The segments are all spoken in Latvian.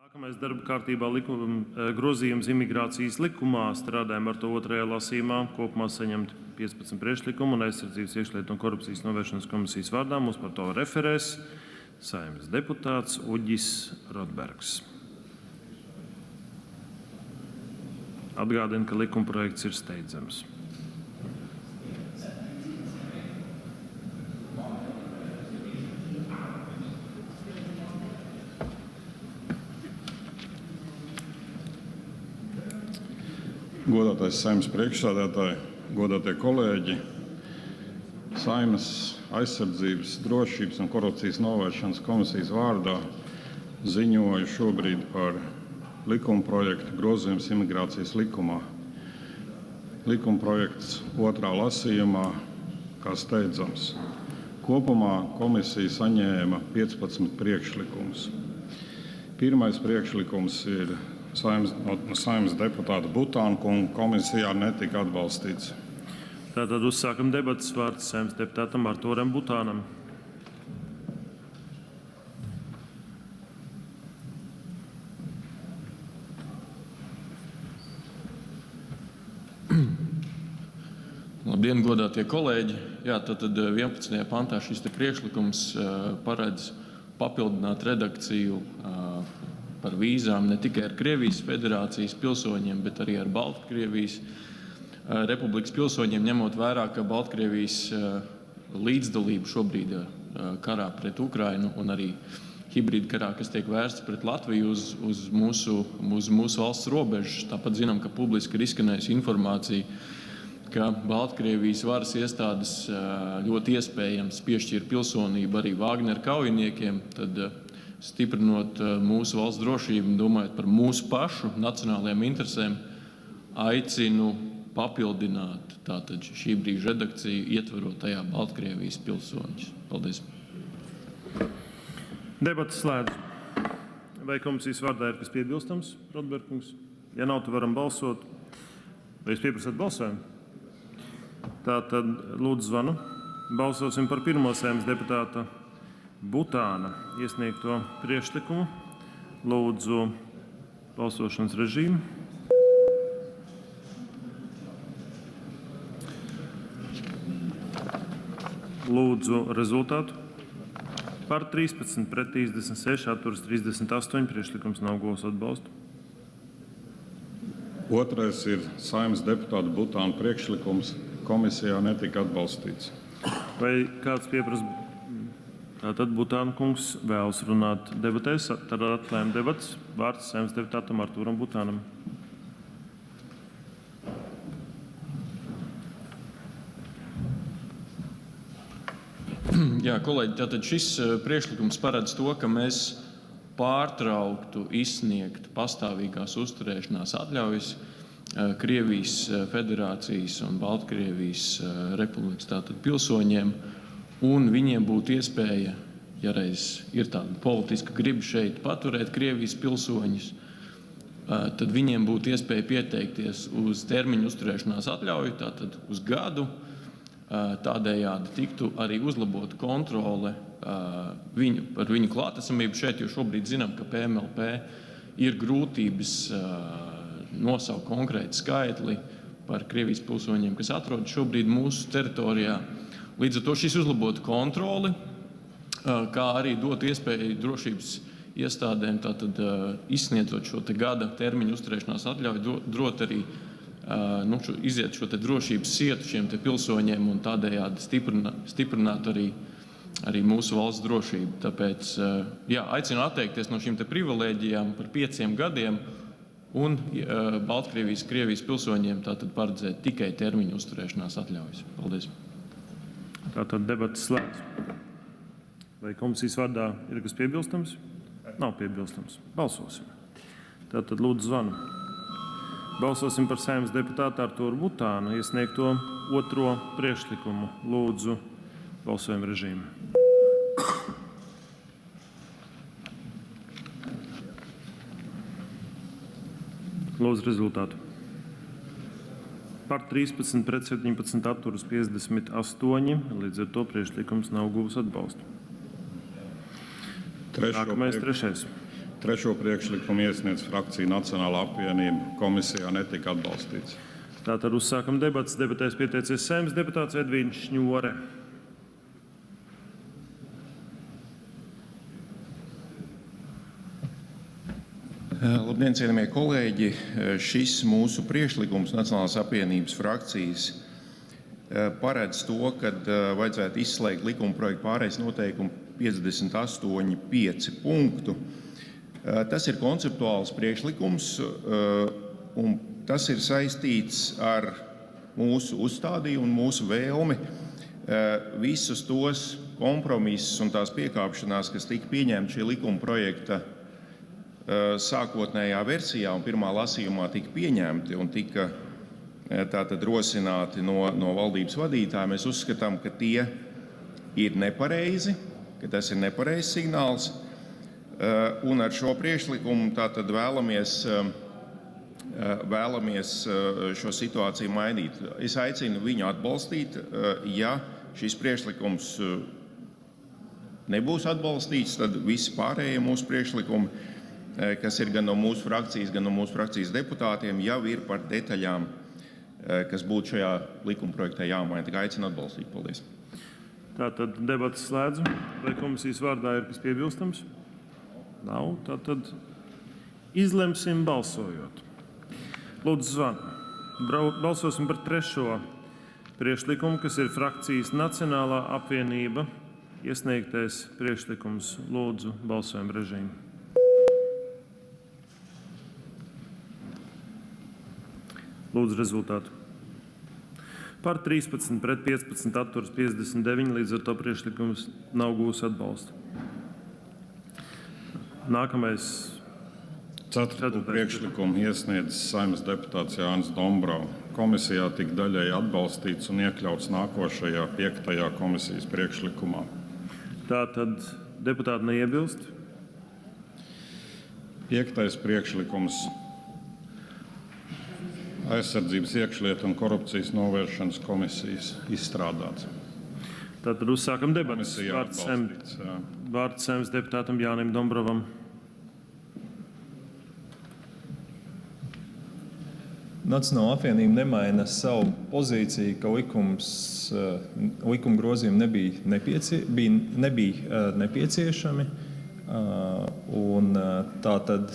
Nākamais darba kārtībā grozījums imigrācijas likumā. Strādājam ar to otrajā lasījumā. Kopumā saņemt 15 priekšlikumu un aizsardzības iekšlietu un korupcijas novēršanas komisijas vārdā. Mums par to referēs Saeimas deputāts Uģis Rotbergs. Atgādinu, ka likumprojekts ir steidzams. Godātais Saeimas priekšsēdētāji, godātie kolēģi, Saeimas aizsardzības, drošības un korupcijas novēršanas komisijas vārdā ziņoju šobrīd par likumprojektu grozījums imigrācijas likumā. Likumprojekts otrā lasījumā kā steidzams. Kopumā komisija saņēma 15 priekšlikumus. Pirmais priekšlikums ir Saeimas deputāta Butāna kunga komisijā netika atbalstīts. Tātad uzsākam debatas. Vārds Saeimas deputātam Artūram Butānam. Labdien, godātie kolēģi! Jā, tad 11. pantā šis priekšlikums paredz papildināt redakciju par vīzām ne tikai ar Krievijas federācijas pilsoņiem, bet arī ar Baltkrievijas republikas pilsoņiem, ņemot vērā, ka Baltkrievijas līdzdalība šobrīd karā pret Ukrainu un arī hibrīda karā, kas tiek vērsts pret Latviju uz mūsu valsts robežas. Tāpat zinām, ka publiski ir izskanējusi informācija, ka Baltkrievijas varas iestādes ļoti iespējams piešķir pilsonību arī Vāgneru kaujiniekiem, tad stiprinot mūsu valsts drošību, domājot par mūsu pašu nacionālajām interesēm, aicinu papildināt tātad šī brīža redakciju, ietverot tajā Baltkrievijas pilsoņus. Paldies! Debatas slēdz. Vai komisijas vārdā ir kas piebilstams, Rotbergs? Ja nav, tad varam balsot. Vai jūs pieprasāt balsojumu? Tātad lūdzu zvanu. Balsosim par pirmo Saeimas deputāta Butāna iesniegto priekšlikumu. Lūdzu balsošanas režīmu. Lūdzu rezultātu. Par 13, pret 36, atturas 38. Priekšlikums nav guvis atbalstu. Otrais ir Saeimas deputāta Butāna priekšlikums. Komisijā netika atbalstīts. Vai kāds pieprasa? Tātad Butāna kungs vēlas runāt debatēs. Tad atklājam debatas. Vārds Saeimas deputātam Artūram Butānam. Jā, kolēģi, tātad šis priekšlikums paredz to, ka mēs pārtrauktu izsniegt pastāvīgās uzturēšanās atļaujas Krievijas federācijas un Baltkrievijas republikas tātad pilsoņiem, un viņiem būtu iespēja, ja reiz ir tāda politiska griba šeit paturēt Krievijas pilsoņus, tad viņiem būtu iespēja pieteikties uz termiņu uzturēšanās atļauju, tātad uz gadu. Tādējādi tiktu arī uzlabota kontrole par viņu klātesamību šeit, jo šobrīd zinām, ka PMLP ir grūtības nosaukt konkrētu skaitli par Krievijas pilsoņiem, kas atrodas šobrīd mūsu teritorijā. Līdz ar to šis uzlabotu kontroli, kā arī dot iespēju drošības iestādēm tātad izsniedzot šo gada termiņu uzturēšanās atļauju, dot arī iziet šo drošības sietu šiem pilsoņiem un tādējādi stiprināt arī mūsu valsts drošību. Tāpēc aicinu atteikties no šīm privilēģijām par 5 gadiem un Baltkrievijas, Krievijas pilsoņiem tātad paredzēt tikai termiņu uzturēšanās atļaujas. Paldies! Tātad debatas slēdz. Vai komisijas vārdā ir kas piebilstams? Nav piebilstams. Balsosim. Tātad lūdzu zvanu. Balsosim par Saeimas deputātu Artūru Butānu iesniegto otro priekšlikumu. Lūdzu balsojumu režīmu. Lūdzu rezultātu. Par 13, pret 17, atturas 58. Līdz ar to priekšlikums nav guvis atbalstu. Nākamais trešais. Trešo priekšlikumu iesniedz frakcija Nacionālā apvienība. Komisijā netika atbalstīts. Tātad uzsākam debatas. Debatēs pieteicies Saeimas deputāts Edvīns Šņore. Labdien, cienījamie kolēģi! Šis mūsu priekšlikums Nacionālās apvienības frakcijas paredz to, ka vajadzētu izslēgt likumprojektu pārejas noteikumu 58.5 punktu. Tas ir konceptuāls priekšlikums, un tas ir saistīts ar mūsu uzstādījumu un mūsu vēlmi visus tos kompromisus un tās piekāpšanās, kas tika pieņemti šī likumprojekta sākotnējā versijā un pirmā lasījumā tika pieņemti un tika tātad rosināti no valdības vadītāja. Mēs uzskatām, ka tie ir nepareizi, ka tas ir nepareizs signāls, un ar šo priekšlikumu tātad vēlamies šo situāciju mainīt. Es aicinu viņu atbalstīt. Ja šis priekšlikums nebūs atbalstīts, tad visi pārējie mūsu priekšlikumi, kas ir gan no mūsu frakcijas deputātiem, jau ir par detaļām, kas būtu šajā likumprojektā jāmaina. Tikai aicinu atbalstīt. Paldies. Tātad debatas slēdzam. Vai komisijas vārdā ir kas piebilstams? Nav. Tātad izlemsim balsojot. Lūdzu, zvanu. Balsosim par trešo priekšlikumu, kas ir frakcijas Nacionālā apvienība iesniegtais priekšlikums. Lūdzu, balsojam režīmu. Lūdzu rezultātu. Par 13, pret 15, atturas 59, līdz ar to priekšlikums nav gūs atbalstu. Nākamais. Ceturto priekšlikumu iesniedz Saeimas deputāts Jānis Dombrovs. Komisijā tika daļēji atbalstīts un iekļauts nākošajā 5. komisijas priekšlikumā. Tātad deputāti neiebilst. 5. priekšlikums. Aizsardzības iekšlietu un korupcijas novēršanas komisijas izstrādāts. Tātad uzsākam debatas. Komisijā atbalstīts. Vārds Saeimas deputātam Jānim Dombrovam. Nacionālā apvienība nemaina savu pozīciju, ka likuma grozījumi nebija nepieciešami. Un tātad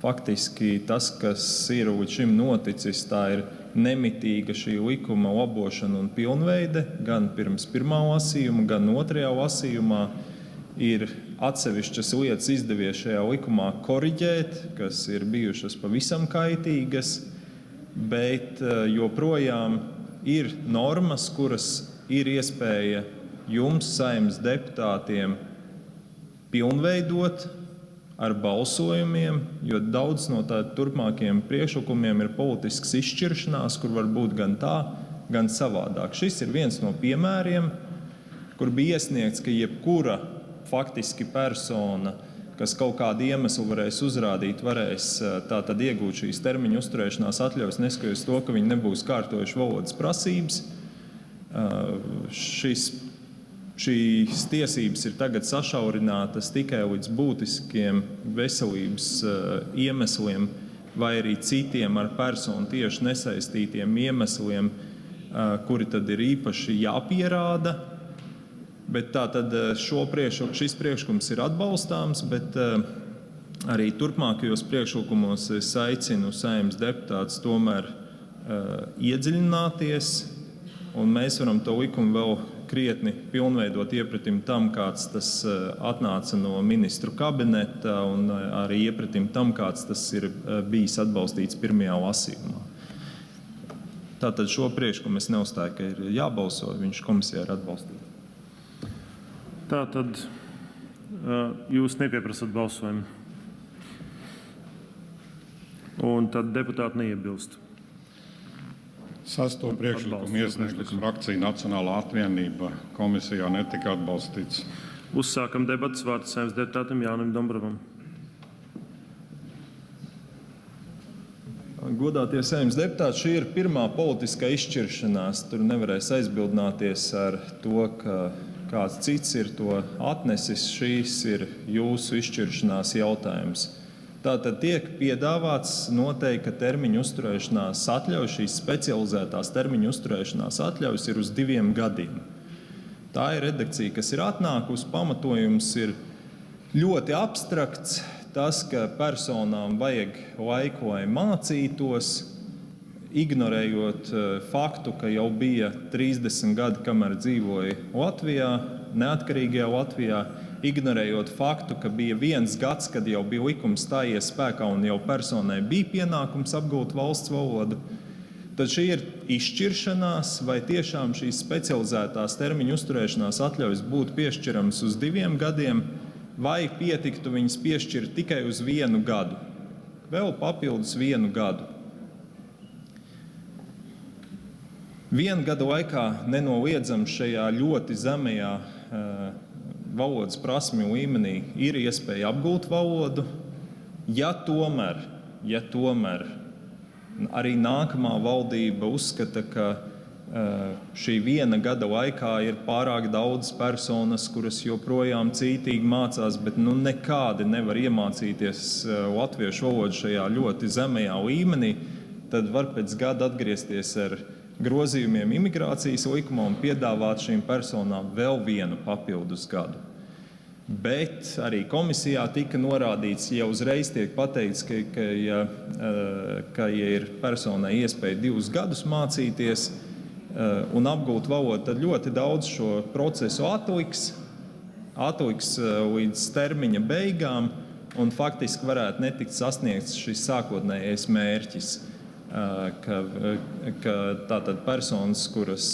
faktiski tas, kas ir līdz šim noticis, tā ir nemitīga šī likuma labošana un pilnveide, gan pirms pirmā lasījuma, gan otrajā lasījumā. Ir atsevišķas lietas izdevies šajā likumā koriģēt, kas ir bijušas pavisam kaitīgas, bet joprojām ir normas, kuras ir iespēja jums, Saeimas deputātiem, pilnveidot ar balsojumiem, jo daudz no tādiem turpmākajiem priekšlikumiem ir politisks izšķiršanās, kur var būt gan tā, gan savādāk. Šis ir viens no piemēriem, kur bija iesniegts, ka jebkura faktiski persona, kas kaut kādu iemeslu varēs uzrādīt, varēs tātad iegūt šīs termiņu uzturēšanās atļaujas, neskatoties to, ka viņi nebūs kārtojuši valodas prasības. Šīs tiesības ir tagad sašaurinātas tikai līdz būtiskiem veselības iemesliem vai arī citiem ar personu tieši nesaistītiem iemesliem, kuri tad ir īpaši jāpierāda. Bet tātad šis priekšlikums ir atbalstāms, bet arī turpmākajos priekšlikumos es aicinu Saeimas deputātus tomēr iedziļināties, un mēs varam to likumu vēl krietni pilnveidot iepratim tam, kāds tas atnāca no ministru kabineta, un arī iepratim tam, kāds tas ir bijis atbalstīts pirmajā lasījumā. Tātad šo priekšlikumu es neuzstāju, ka ir jābalso, viņš komisijā ir atbalstīts. Tātad jūs nepieprasat balsojumu. Un tad deputāti neiebilst. Sesto priekšlikumu iesniedz frakcija Nacionālā apvienība. Komisijā netika atbalstīts. Uzsākam debatas. Vārds Saeimas deputātam Jānim Dombrovam. Godātie Saeimas deputāti, šī ir pirmā politiskā izšķiršanās. Tur nevarēs aizbildināties ar to, ka kāds cits ir to atnesis, šīs ir jūsu izšķiršanās jautājums. Tātad tiek piedāvāts noteikt, ka termiņu uzturēšanās atļaujas, šīs specializētās termiņu uzturēšanās atļaujas ir uz 2 gadiem. Tā ir redakcija, kas ir atnākusi, pamatojums ir ļoti abstrakts. Tas, ka personām vajag laiku, lai mācītos, ignorējot faktu, ka jau bija 30 gadi, kamēr dzīvoja Latvijā, neatkarīgajā Latvijā, ignorējot faktu, ka bija 1 gads, kad jau bija likums stājies spēkā un jau personai bija pienākums apgūt valsts valodu, tad šī ir izšķiršanās, vai tiešām šīs specializētās termiņu uzturēšanās atļaujas būtu piešķiramas uz 2 gadiem, vai pietiktu viņas piešķirt tikai uz 1 gadu, vēl papildus 1 gadu. 1 gada laikā nenoliedzami šajā ļoti zemajā valodas prasmju līmenī ir iespēja apgūt valodu. Ja tomēr arī nākamā valdība uzskata, ka šī 1 gada laikā ir pārāk daudz personas, kuras joprojām cītīgi mācās, bet nekādi nevar iemācīties latviešu valodu šajā ļoti zemajā līmenī, tad var pēc gada atgriezties ar grozījumiem imigrācijas likumā un piedāvāt šīm personām vēl 1 papildus gadu. Bet arī komisijā tika norādīts, ja uzreiz tiek pateikts, ka ja ir personai iespēja 2 gadus mācīties un apgūt valodu, tad ļoti daudz šo procesu atliks līdz termiņa beigām un faktiski varētu netikt sasniegts šis sākotnējais mērķis. Ka tātad personas, kuras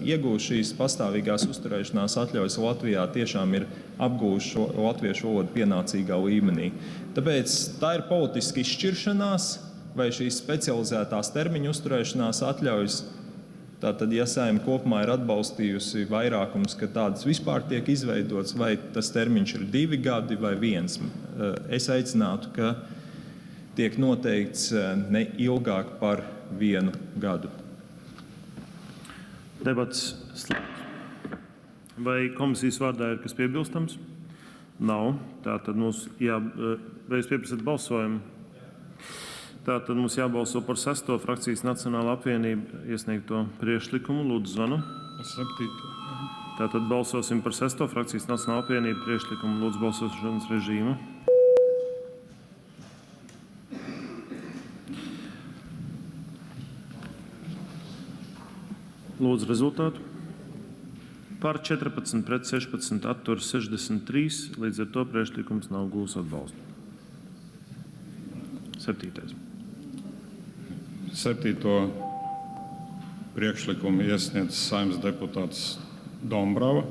iegūst šīs pastāvīgās uzturēšanās atļaujas Latvijā, tiešām ir apgūjuši latviešu valodu pienācīgā līmenī. Tāpēc tā ir politiska izšķiršanās, vai šīs specializētās termiņu uzturēšanās atļaujas, tātad, ja Saeima kopumā ir atbalstījusi vairākums, ka tādas vispār tiek izveidotas, vai tas termiņš ir 2 gadi vai 1. Es aicinātu, ka tiek noteikts ne ilgāk par 1 gadu. Debats slēgts. Vai komisijas vārdā ir kas piebilstams? Nav. Tātad mums vai jūs pieprasat balsojumu? Tātad mums jābalso par 6. frakcijas Nacionāla apvienība iesniegto priekšlikumu. Lūdzu, zvanu. 7. Tātad balsosim par 6. frakcijas Nacionāla apvienība priekšlikumu. Lūdzu, balsošanas režīmu. Lūdzu rezultātu. Par 14, pret 16, atturas 63, līdz ar to priekšlikums nav gūs atbalstu. 7. 7. priekšlikumu iesniedz Saeimas deputāts Dombrava.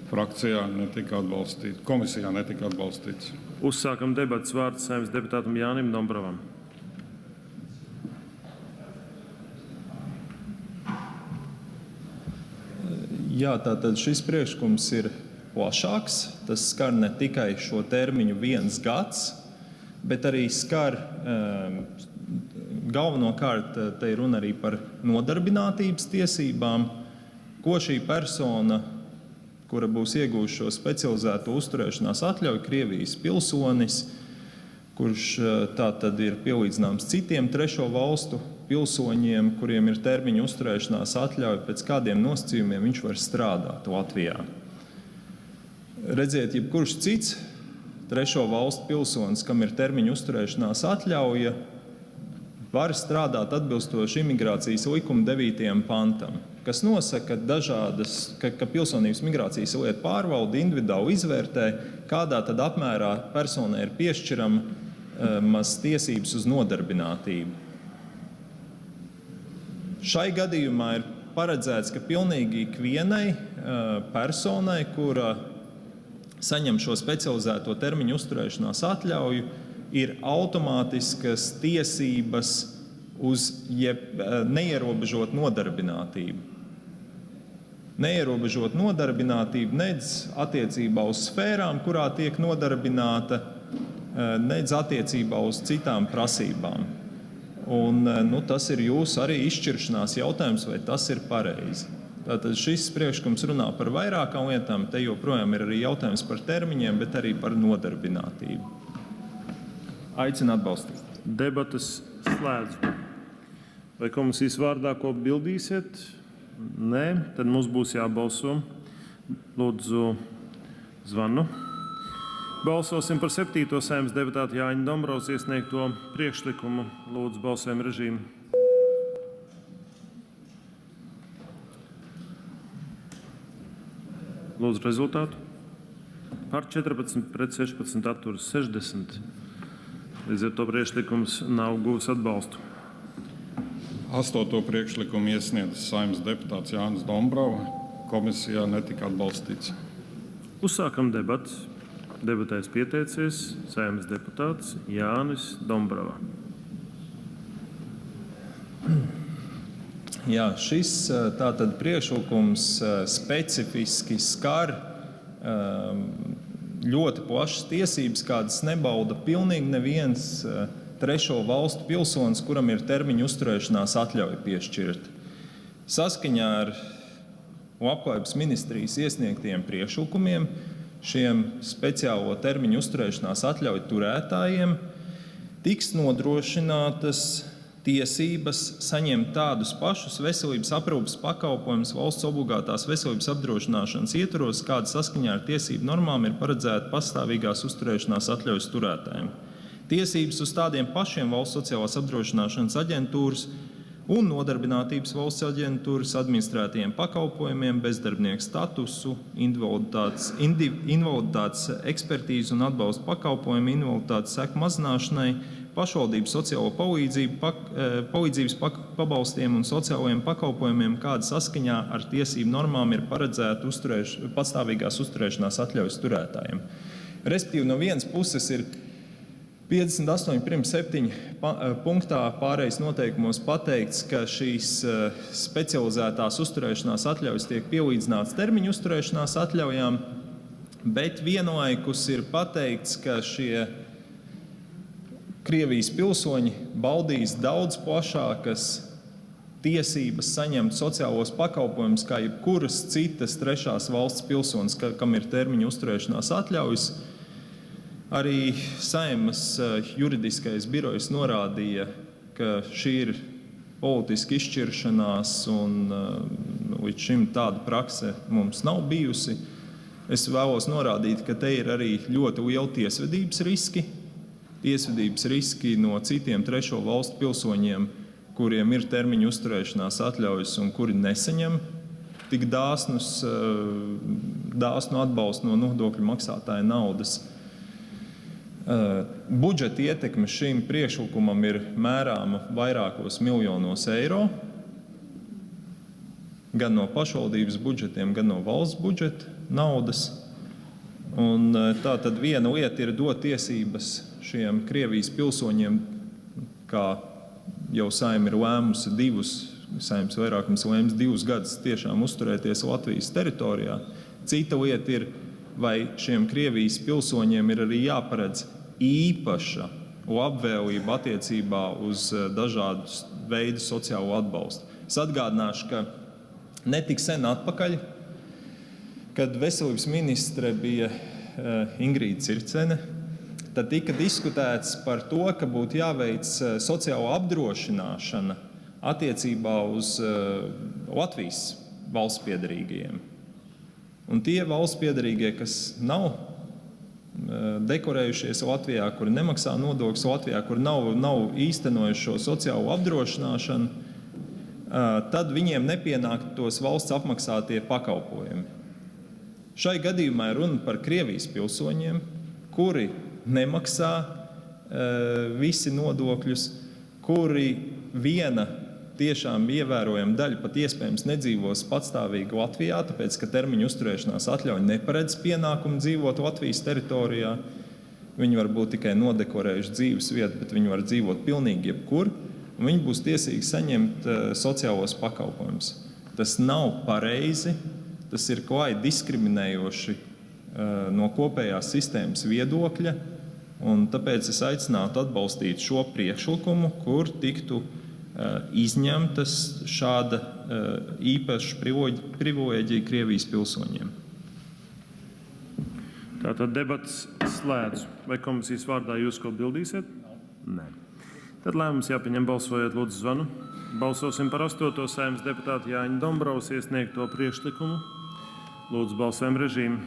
Frakcijā netika atbalstīts, komisijā netika atbalstīts. Uzsākam debatas, vārds Saeimas deputātam Jānim Dombravam. Jā, tātad šis priekšlikums ir plašāks. Tas skar ne tikai šo termiņu 1 gads, bet arī skar galvenokārt te ir runa arī par nodarbinātības tiesībām, ko šī persona, kura būs iegūjuši šo specializēto uzturēšanās atļauju, Krievijas pilsonis, kurš tātad ir pielīdzināms citiem trešo valstu pilsoņiem, kuriem ir termiņu uzturēšanās atļauja, pēc kādiem nosacījumiem viņš var strādāt Latvijā. Redziet, jebkurš cits trešo valstu pilsonis, kam ir termiņu uzturēšanās atļauja, var strādāt atbilstoši imigrācijas likuma 9. pantam, kas nosaka, ka pilsonības migrācijas lietu pārvalde individuāli izvērtē, kādā tad apmērā personai ir piešķiramas tiesības uz nodarbinātību. Šai gadījumā ir paredzēts, ka pilnīgi ikvienai personai, kura saņem šo specializēto termiņu uzturēšanās atļauju, ir automātiskas tiesības uz neierobežot nodarbinātību. Neierobežot nodarbinātību nedz attiecībā uz sfērām, kurā tiek nodarbināta, nedz attiecībā uz citām prasībām. Un tas ir jūsu arī izšķiršanās jautājums, vai tas ir pareizi. Tātad šis priekšlikums runā par vairākām lietām. Te joprojām ir arī jautājums par termiņiem, bet arī par nodarbinātību. Aicinu atbalstīt. Debates slēdzu. Vai komisijas vārdā ko bildīsiet? Nē, tad mums būs jābalso. Lūdzu, zvanu. Balsosim par 7. Saeimas deputāta Jāņa Dombrovs iesniegto priekšlikumu. Lūdzu, balsojam režīmu. Lūdzu, rezultātu. Par 14, pret 16, atturas 60. Līdz ar to priekšlikums nav guvis atbalstu. 8. priekšlikumu iesniedz Saeimas deputāts Jānis Dombrovs. Komisijā netika atbalstīts. Uzsākam debatas. Debatēs pieteicies Saeimas deputāts Jānis Dombrovs. Jā, šis tātad priekšlikums specifiski skar ļoti plašas tiesības, kādas nebauda pilnīgi neviens trešo valstu pilsonis, kuram ir termiņu uzturēšanās atļauja piešķirta. Saskaņā ar Labklājības ministrijas iesniegtiem priekšlikumiem šiem speciālo termiņu uzturēšanās atļauju turētājiem tiks nodrošinātas tiesības saņemt tādus pašus veselības aprūpes pakalpojumus valsts obligātās veselības apdrošināšanas ietvaros, kāda saskaņā ar tiesību normām ir paredzēta pastāvīgās uzturēšanās atļaujas turētājiem. Tiesības uz tādiem pašiem valsts sociālās apdrošināšanas aģentūras un nodarbinātības valsts aģentūras administrētajiem pakalpojumiem, bezdarbnieku statusu, invaliditātes ekspertīzu un atbalstu pakalpojumu, invaliditātes seku mazināšanai, pašvaldības sociālo palīdzības pabalstiem un sociālajiem pakalpojumiem, kāda saskaņā ar tiesību normām ir paredzēta pastāvīgās uzturēšanās atļaujas turētājiem. Respektīvi, no vienas puses ir 58.7. punktā pārejas noteikumos pateikts, ka šīs specializētās uzturēšanās atļaujas tiek pielīdzināts termiņu uzturēšanās atļaujām, bet vienlaikus ir pateikts, ka šie Krievijas pilsoņi baudīs daudz plašākas tiesības saņemt sociālos pakalpojumus kā jebkuras citas trešās valsts pilsonis, kam ir termiņu uzturēšanās atļaujas. Arī Saeimas juridiskais birojs norādīja, ka šī ir politiska izšķiršanās un līdz šim tāda prakse mums nav bijusi. Es vēlos norādīt, ka te ir arī ļoti liela tiesvedības riski no citiem trešo valstu pilsoņiem, kuriem ir termiņu uzturēšanās atļaujas un kuri nesaņem tik dāsnu atbalstu no nodokļu maksātāja naudas. Budžeta ietekme šim priekšlikumam ir mērāma vairākos miljonos eiro, gan no pašvaldības budžetiem, gan no valsts budžeta naudas. Un tā tad viena lieta ir dot tiesības šiem Krievijas pilsoņiem, kā jau Saeima ir lēmusi Saeimas vairākums lēms 2 gadus tiešām uzturēties Latvijas teritorijā. Cita lieta ir, vai šiem Krievijas pilsoņiem ir arī jāparedz īpaša labvēlība attiecībā uz dažādu veidu sociālo atbalstu. Es atgādināšu, ka netik sen atpakaļ, kad veselības ministre bija Ingrīda Circene, tad tika diskutēts par to, ka būtu jāveic sociālo apdrošināšana attiecībā uz Latvijas valsts piederīgajiem. Un tie valsts piederīgie, kas nav dekorējušies Latvijā, kuri nemaksā nodokļus Latvijā, kuri nav īstenojuši šo sociālo apdrošināšanu, tad viņiem nepienāk tos valsts apmaksātie pakalpojumi. Šai gadījumā ir runa par Krievijas pilsoņiem, kuri nemaksā visi nodokļus, kuri viena tiešām ievērojama daļa pat iespējams nedzīvos patstāvīgi Latvijā, tāpēc, ka termiņu uzturēšanās atļauja neparedz pienākumu dzīvot Latvijas teritorijā. Viņi var būt tikai nodekorējuši dzīves vietu, bet viņi var dzīvot pilnīgi jebkur, un viņi būs tiesīgi saņemt sociālos pakalpojumus. Tas nav pareizi, tas ir klāji diskriminējoši no kopējās sistēmas viedokļa, un tāpēc es aicinātu atbalstīt šo priekšlikumu, kur tiktu izņemtas šāda īpaša privileģija Krievijas pilsoņiem. Tātad debats slēdz. Vai komisijas vārdā jūs ko bildīsiet? Nē. Tad lēmums jāpieņem balsojot, lūdzu zvanu. Balsosim par 8. Saeimas deputāta Jāņa Dombrovas iesniegto priekšlikumu. Lūdzu balsojumu režīmu.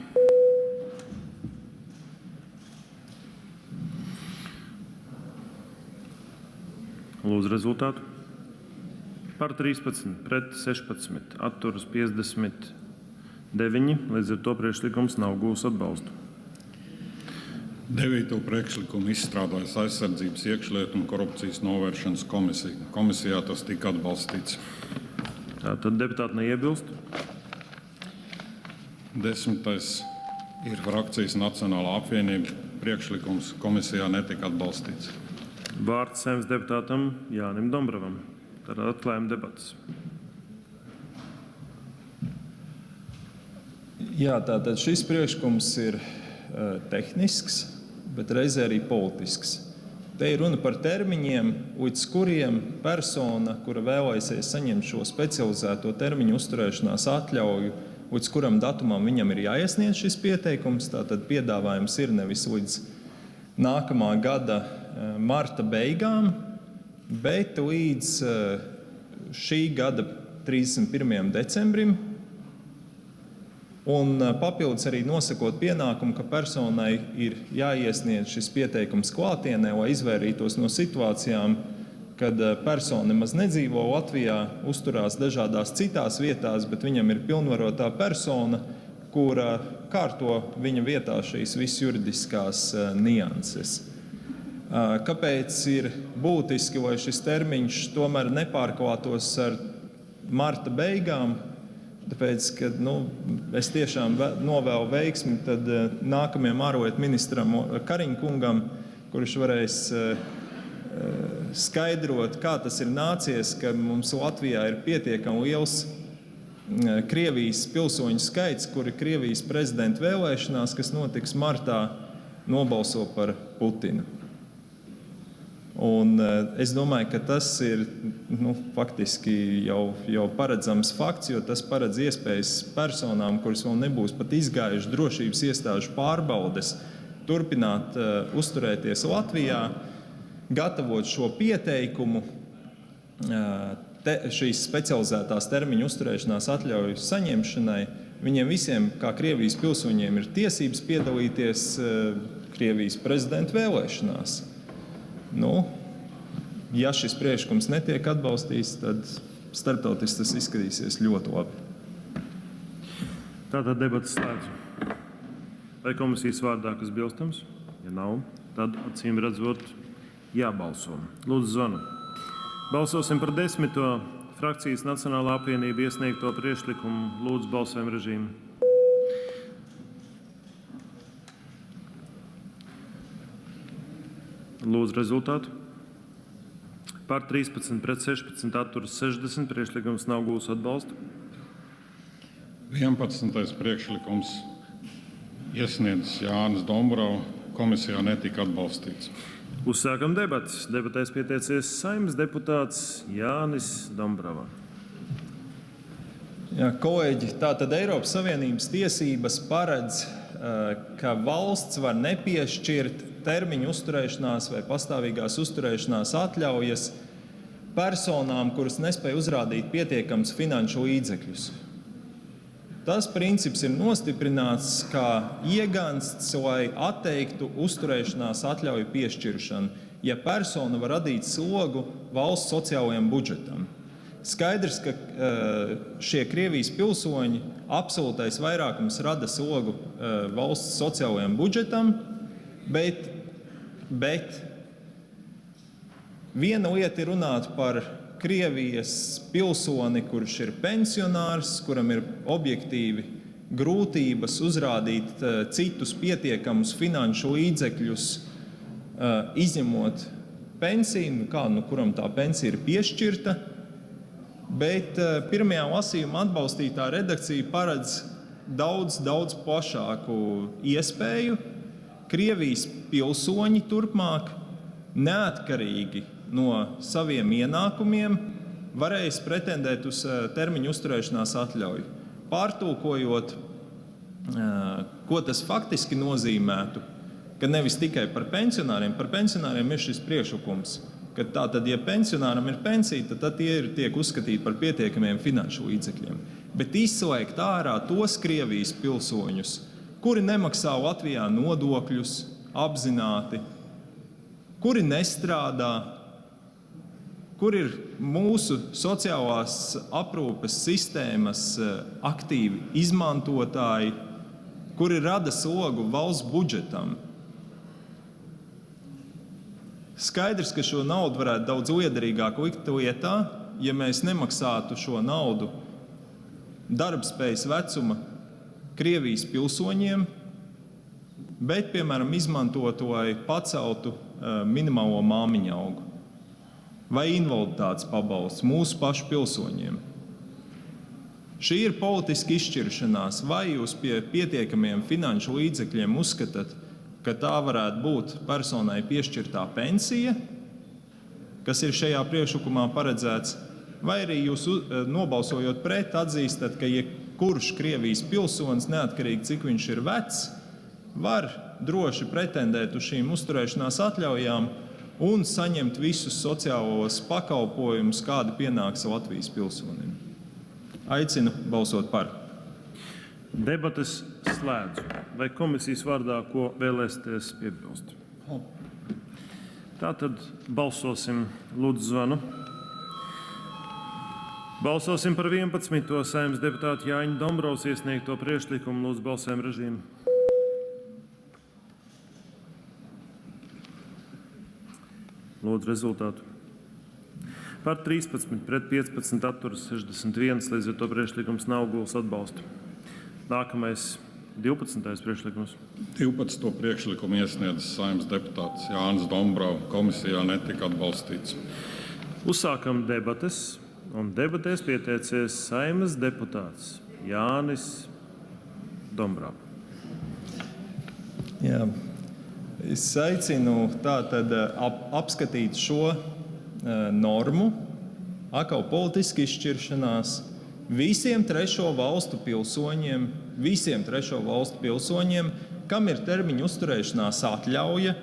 Lūdzu rezultātu. Par 13, pret 16, atturas 59. Līdz ar to priekšlikums nav gūs atbalstu. 9. priekšlikumu izstrādājas Aizsardzības, iekšlietu un korupcijas novēršanas komisija. Komisijā tas tika atbalstīts. Tātad deputāti neiebilst. 10. ir frakcijas Nacionālā apvienība. Priekšlikums komisijā netika atbalstīts. Vārds Saeimas deputātam Jānim Dombrovam. Tad atklājam debatas. Jā, tātad šis priekšlikums ir tehnisks, bet reizē arī politisks. Te ir runa par termiņiem, līdz kuriem persona, kura vēlēsies saņemt šo specializēto termiņu uzturēšanās atļauju, līdz kuram datumam viņam ir jāiesniedz šis pieteikums. Tātad piedāvājums ir nevis līdz nākamā gada marta beigām, bet līdz šī gada 31. decembrim. Un papildus arī nosakot pienākumu, ka personai ir jāiesniedz šis pieteikums klātienē, lai izvairītos no situācijām, kad persona nemaz nedzīvo Latvijā, uzturās dažādās citās vietās, bet viņam ir pilnvarotā persona, kura kārto viņa vietā šīs visas juridiskās nianses. Kāpēc ir būtiski, lai šis termiņš tomēr nepārklātos ar marta beigām? Tāpēc, ka es tiešām novēlu veiksmi tad nākamajam ārlietu ministram Kariņkungam, kurš varēs skaidrot, kā tas ir nācies, ka mums Latvijā ir pietiekami liels Krievijas pilsoņu skaits, kuri Krievijas prezidenta vēlēšanās, kas notiks martā, nobalso par Putinu. Un es domāju, ka tas ir faktiski jau paredzams fakts, jo tas paredz iespējas personām, kuras vēl nebūs pat izgājuši drošības iestāžu pārbaudes, turpināt uzturēties Latvijā, gatavot šo pieteikumu šīs specializētās termiņu uzturēšanās atļauju saņemšanai. Viņiem visiem, kā Krievijas pilsoņiem, ir tiesības piedalīties Krievijas prezidenta vēlēšanās. Ja šis priekšlikums netiek atbalstīts, tad starptautiski tas izskatīsies ļoti labi. Tātad debats slēdz. Vai komisijas vārdā kas bilstams? Ja nav, tad acīm redzot jābalso. Lūdzu zvanu. Balsosim par 10. frakcijas Nacionālā apvienība iesniegto priekšlikumu. Lūdzu balsojumu režīmu. Lūdzu rezultātu. Par 13, pret 16, atturas 60. Priekšlikums nav gūs atbalstu. 11. priekšlikums iesniedzis Jānis Dombrovs. Komisijā netika atbalstīts. Uzsākam debatas. Debatēs pieteicies Saeimas deputāts Jānis Dombrovs. Jā, kolēģi, tātad Eiropas Savienības tiesības paredz, ka valsts var nepiešķirt termiņu uzturēšanās vai pastāvīgās uzturēšanās atļaujas personām, kuras nespēj uzrādīt pietiekams finanšu līdzekļus. Tas princips ir nostiprināts kā iegansts, lai atteiktu uzturēšanās atļauju piešķiršanu, ja persona var radīt slogu valsts sociālajam budžetam. Skaidrs, ka šie Krievijas pilsoņi absolūtais vairākums rada slogu valsts sociālajam budžetam, bet viena lieta ir runāt par Krievijas pilsoni, kurš ir pensionārs, kuram ir objektīvi grūtības uzrādīt citus pietiekamus finanšu līdzekļus, izņemot pensiju, kuram tā pensija ir piešķirta. Bet pirmajā lasījumā atbalstītā redakcija paredz daudz plašāku iespēju. Krievijas pilsoņi turpmāk neatkarīgi no saviem ienākumiem varēs pretendēt uz termiņu uzturēšanās atļauju. Pārtulkojot, ko tas faktiski nozīmētu, ka nevis tikai par pensionāriem ir šis priekšlikums, ka tātad, ja pensionāram ir pensija, tad tie tiek uzskatīti par pietiekamiem finanšu līdzekļiem. Bet izslēgt ārā tos Krievijas pilsoņus, kuri nemaksā Latvijā nodokļus apzināti, kuri nestrādā, kur ir mūsu sociālās aprūpes sistēmas aktīvi izmantotāji, kuri rada slogu valsts budžetam. Skaidrs, ka šo naudu varētu daudz liederīgāk likt lietā, ja mēs nemaksātu šo naudu darbspējas vecuma Krievijas pilsoņiem, bet, piemēram, izmantotu, lai paceltu minimālo māmiņa algu vai invaliditātes pabalsts mūsu pašu pilsoņiem. Šī ir politiska izšķiršanās, vai jūs pie pietiekamiem finanšu līdzekļiem uzskatāt, ka tā varētu būt personai piešķirtā pensija, kas ir šajā priekšlikumā paredzēts, vai arī jūs nobalsojot pret atzīstat, ka jebkurš Krievijas pilsonis, neatkarīgi cik viņš ir vecs, var droši pretendēt uz šīm uzturēšanās atļaujām un saņemt visus sociālos pakalpojumus, kādi pienāks Latvijas pilsonim. Aicinu balsot par. Debates slēdzu. Vai komisijas vārdā ko vēlēsieties piebilst? Tātad balsosim. Lūdzu zvanu. Balsosim par 11. Saeimas deputāta Jāņa Dombrovs iesniegto priekšlikumu. Lūdzu balsojumu režīmu. Lūdzu rezultātu. Par 13, pret 15 atturas 61, līdz ar to priekšlikums nav guvis atbalstu. Nākamais 12. priekšlikums. 12. priekšlikumu iesniedz Saeimas deputāts Jānis Dombrovs. Komisijā netika atbalstīts. Uzsākam debates, un debatēs pieteicies Saeimas deputāts Jānis Dombrovs. Jā. Es aicinu tātad apskatīt šo normu, atkal politiski izšķiršanās visiem trešo valstu pilsoņiem, kam ir termiņu uzturēšanās atļauja,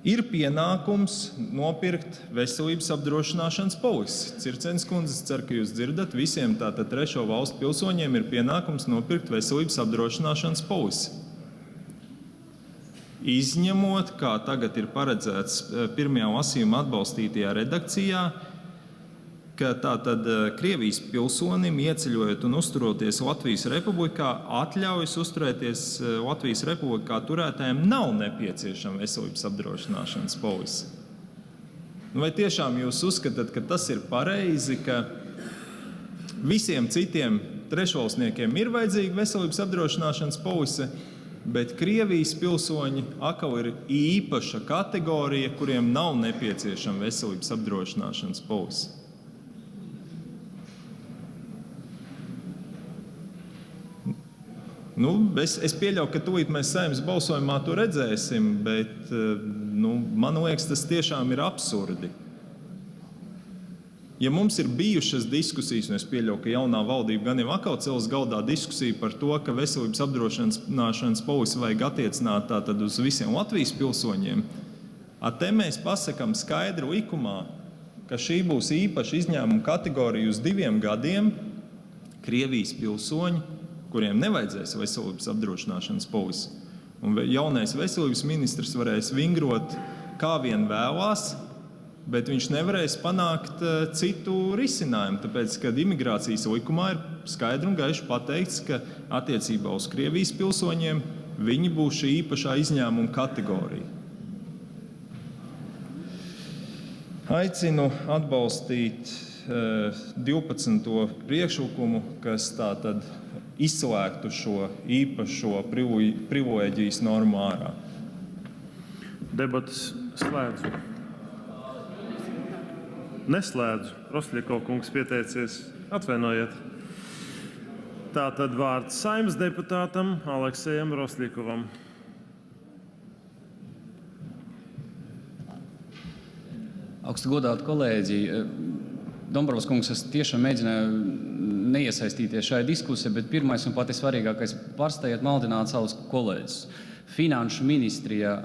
ir pienākums nopirkt veselības apdrošināšanas polisi. Circenes kundze, ceru, ka jūs dzirdat, visiem tātad trešo valstu pilsoņiem ir pienākums nopirkt veselības apdrošināšanas polisi. Izņemot, kā tagad ir paredzēts pirmajā lasījumā atbalstītajā redakcijā, ka tātad Krievijas pilsonim ieceļojot un uzturoties Latvijas Republikā, atļaujas uzturēties Latvijas Republikā turētājiem nav nepieciešama veselības apdrošināšanas polise. Vai tiešām jūs uzskatāt, ka tas ir pareizi, ka visiem citiem trešvalstniekiem ir vajadzīga veselības apdrošināšanas polise, bet Krievijas pilsoņi atkal ir īpaša kategorija, kuriem nav nepieciešama veselības apdrošināšanas polise? Es pieļauju, ka tūlīt mēs Saeimas balsojumā to redzēsim, bet man liekas, tas tiešām ir absurdi. Ja mums ir bijušas diskusijas, un es pieļauju, ka jaunā valdība gan jau atkal cels galdā diskusiju par to, ka veselības apdrošināšanas polisi vajag attiecināt tātad uz visiem Latvijas pilsoņiem, te mēs pasakam skaidru likumā, ka šī būs īpaša izņēmuma kategorija uz 2 gadiem Krievijas pilsoņi, kuriem nevajadzēs veselības apdrošināšanas polisi. Un jaunais veselības ministrs varēs vingrot kā vien vēlās, bet viņš nevarēs panākt citu risinājumu, tāpēc, ka imigrācijas likumā ir skaidri un gaiši pateikts, ka attiecībā uz Krievijas pilsoņiem viņi būs šī īpašā izņēmuma kategorija. Aicinu atbalstīt 12. priekšlikumu, kas tātad izslēgtu šo īpašo privilēģijas normu ārā. Debates slēdzu. Neslēdzu. Rosļikov kungs pieteicies. Atvainojiet. Tātad vārds Saeimas deputātam Aleksejam Godāti kolēģi, Dombrovas kungs, es tiešām mēģināju neiesaistīties šajā diskusijā, bet pirmais un pati svarīgākais - pārstājiet maldināt savus kolēģus. Finanšu ministrija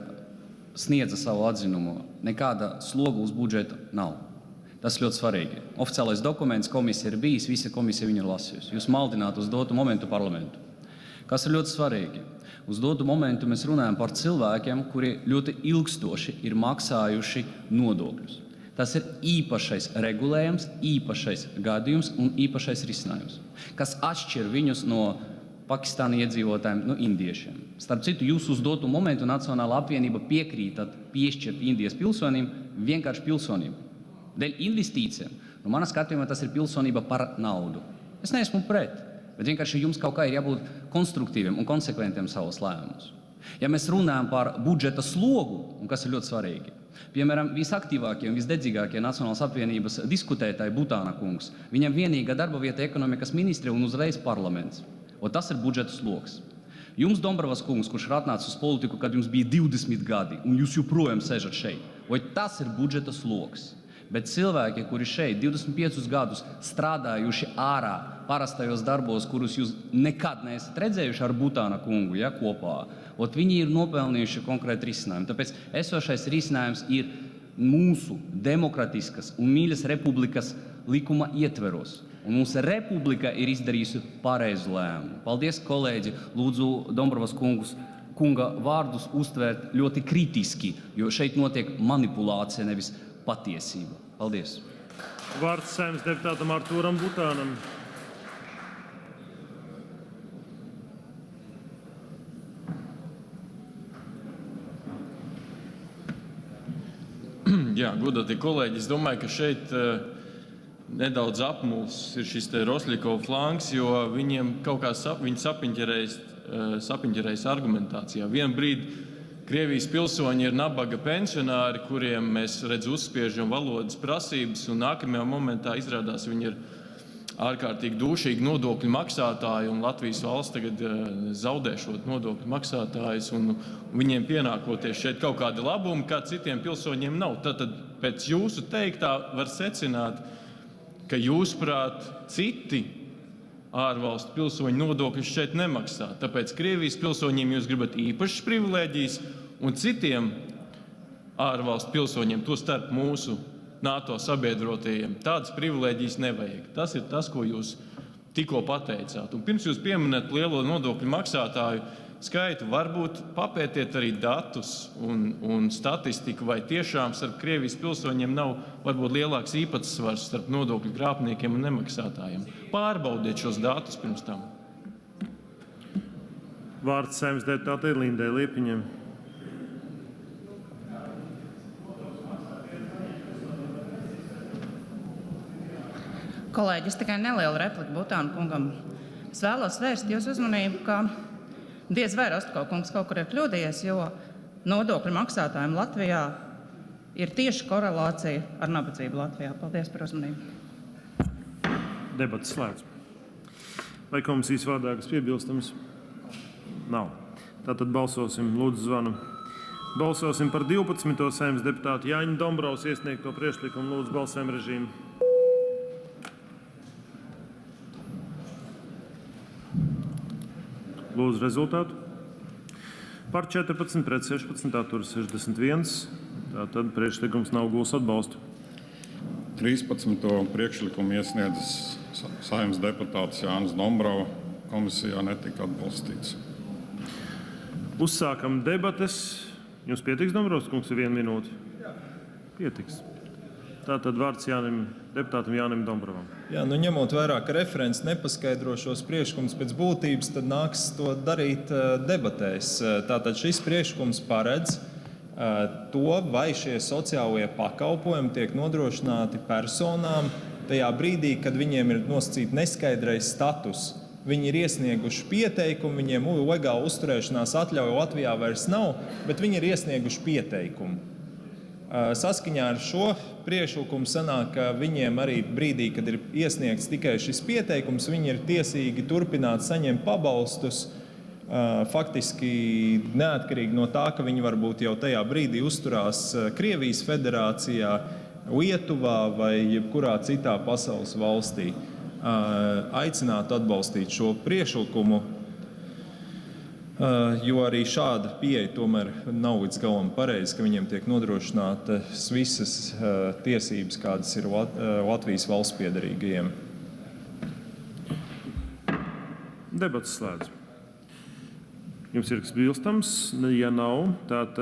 sniedza savu atzinumu. Nekāda sloga uz budžetu nav. Tas ļoti svarīgi. Oficiālais dokuments komisija ir bijis, visa komisija viņu ir lasījusi. Jūs maldināt uz dotu momentu parlamentu. Kas ir ļoti svarīgi? Uz dotu momentu mēs runājam par cilvēkiem, kuri ļoti ilgstoši ir maksājuši nodokļus. Tas ir īpašais regulējums, īpašais gadījums un īpašais risinājums, kas atšķir viņus no Pakistāna iedzīvotājiem, no indiešiem. Starp citu, jūs uz dotu momentu Nacionāla apvienība piekrītat piešķirt Indijas pilsonību vienkārši pilsonību. Dēļ investīcijiem, no manas skatījumā, tas ir pilsonība par naudu. Es neesmu pret, bet vienkārši jums kaut kā ir jābūt konstruktīviem un konsekventiem savos lēmumus. Ja mēs runājam par budžeta slogu, un kas ir ļoti svarīgi, piemēram, visaktīvākie un visdedzīgākie Nacionālās apvienības diskutētāji Butāna kungs, viņam vienīgā darba vieta ekonomikas ministrija un uzreiz parlaments. Un tas ir budžeta sloks. Jums, Dombrovas kungs, kurš ir atnācis uz politiku, kad jums bija 20 gadi, un jūs joprojām sežat šeit, vai tas ir budžeta sloks. Bet cilvēki, kuri šeit 25 gadus strādājuši ārā parastajos darbos, kurus jūs nekad neesat redzējuši ar Butāna kungu, ja, kopā, viņi ir nopelnījuši konkrētu risinājumu. Tāpēc esošais risinājums ir mūsu demokratiskas un mīļas republikas likuma ietveros. Un mūsu republika ir izdarījusi pareizu lēmumu. Paldies, kolēģi! Lūdzu Dombrovas kunga vārdus uztvērt ļoti kritiski, jo šeit notiek manipulācija, nevis patiesība. Paldies! Vārds Saeimas deputātam Artūram Butānam. Jā, godātie kolēģi, es domāju, ka šeit nedaudz apmulsis ir šis te Rosļikova flanks, jo viņiem kaut kā sapiņķerējas argumentācijā. Vienu brīdi Krievijas pilsoņi ir nabaga pensionāri, kuriem mēs uzspiežam valodas prasības, un nākamajā momentā izrādās viņi ir ārkārtīgi dūšīgi nodokļu maksātāji, un Latvijas valsts tagad zaudēšot nodokļu maksātājus, un viņiem pienākoties šeit kaut kādi labumi, kā citiem pilsoņiem nav. Tad pēc jūsu teiktā var secināt, ka jūsuprāt citi ārvalstu pilsoņu nodokļus šeit nemaksā. Tāpēc Krievijas pilsoņiem jūs gribat īpašas privilēģijas, un citiem ārvalstu pilsoņiem, to starp mūsu NATO sabiedrotajiem, tādas privilēģijas nevajag. Tas ir tas, ko jūs tikko pateicāt. Un pirms jūs pieminat lielo nodokļu maksātāju skaitu, varbūt papētiet arī datus un statistiku, vai tiešām starp Krievijas pilsoņiem nav varbūt lielāks īpatsvars starp nodokļu krāpniekiem un nemaksātājiem. Pārbaudiet šos datus pirms tam. Vārds Saeimas deputātei Lindai Liepiņai. Kolēģis, tikai neliela replika Butāna kungam. Es vēlos vērst jūsu uzmanību, ka diez vai Rosļikova kungs kaut kur ir kļūdījies, jo nodokļu maksātājiem Latvijā ir tieši korelācija ar nabadzību Latvijā. Paldies par uzmanību. Debats slēgts. Vai komisijas vārdā kas piebilstams? Nav. Tātad balsosim, lūdzu zvanu. Balsosim par 12. Saeimas deputātu Jāņa Dombrovas iesniegto priekšlikumu. Lūdzu balsēm režīmu. Lūdzu rezultātu. Par 14, pret 16, atturas 61. Tātad priekšlikums nav gūs atbalstu. 13. priekšlikumu iesniedzis Saeimas deputāts Jānis Dombrovs. Komisijā netika atbalstīts. Uzsākam debates. Jums pietiks, Dombrovs kungs, ir 1 minūte? Pietiks. Tātad vārds deputātam Jānim Dombrovam. Jā, ņemot vērā, ka referents nepaskaidro šos priekšlikumus pēc būtības, tad nāks to darīt debatēs. Tātad šis priekšlikums paredz to, vai šie sociālie pakalpojumi tiek nodrošināti personām tajā brīdī, kad viņiem ir nosacīts neskaidrais status. Viņi ir iesnieguši pieteikumu, viņiem legāla uzturēšanās atļauja Latvijā vairs nav, bet viņi ir iesnieguši pieteikumu. Saskaņā ar šo priekšlikumu sanāk, ka viņiem arī brīdī, kad ir iesniegts tikai šis pieteikums, viņi ir tiesīgi turpināt saņemt pabalstus, faktiski neatkarīgi no tā, ka viņi varbūt jau tajā brīdī uzturās Krievijas federācijā, Lietuvā vai jebkurā citā pasaules valstī, aicinātu atbalstīt šo priekšlikumu, jo arī šāda pieeja tomēr nav līdz galam pareiza, ka viņiem tiek nodrošinātas visas tiesības, kādas ir Latvijas valsts piederīgajiem. Debats slēdz. Jums ir kas bilstams? Ja nav, tad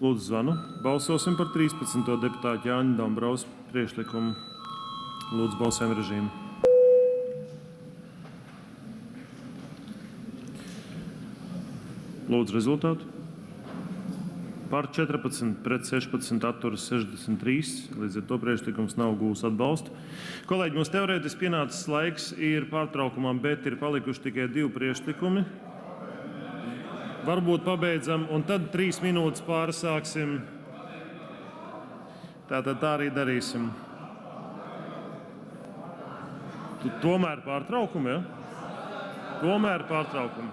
lūdzu zvanu. Balsosim par 13. deputātu Jāņa Dombrovas priekšlikumu. Lūdzu balsojumu režīmu. Lūdzu rezultātu. Par 14, pret 16, atturas 63. Līdz ar to priekšlikums nav gūs atbalstu. Kolēģi, mums teorētiski pienācis laiks ir pārtraukumam, bet ir palikuši tikai 2 priekšlikumi. Varbūt pabeidzam, un tad 3 minūtes pārsāksim. Tātad tā arī darīsim. Tomēr pārtraukumi, ja? Tomēr pārtraukumi.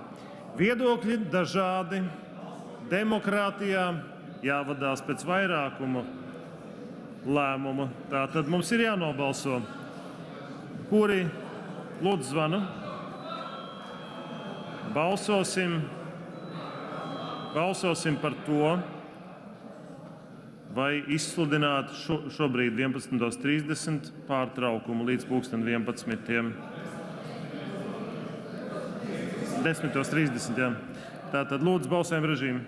Viedokļi dažādi. Demokrātijā jāvadās pēc vairākuma lēmuma. Tātad mums ir jānobalso. Kuri lūdzu zvanu? Balsosim par to, vai izsludināt šobrīd 11:30 pārtraukumu līdz 11:11. 10:30, jā. Tātad lūdzu balsojumu režīmu.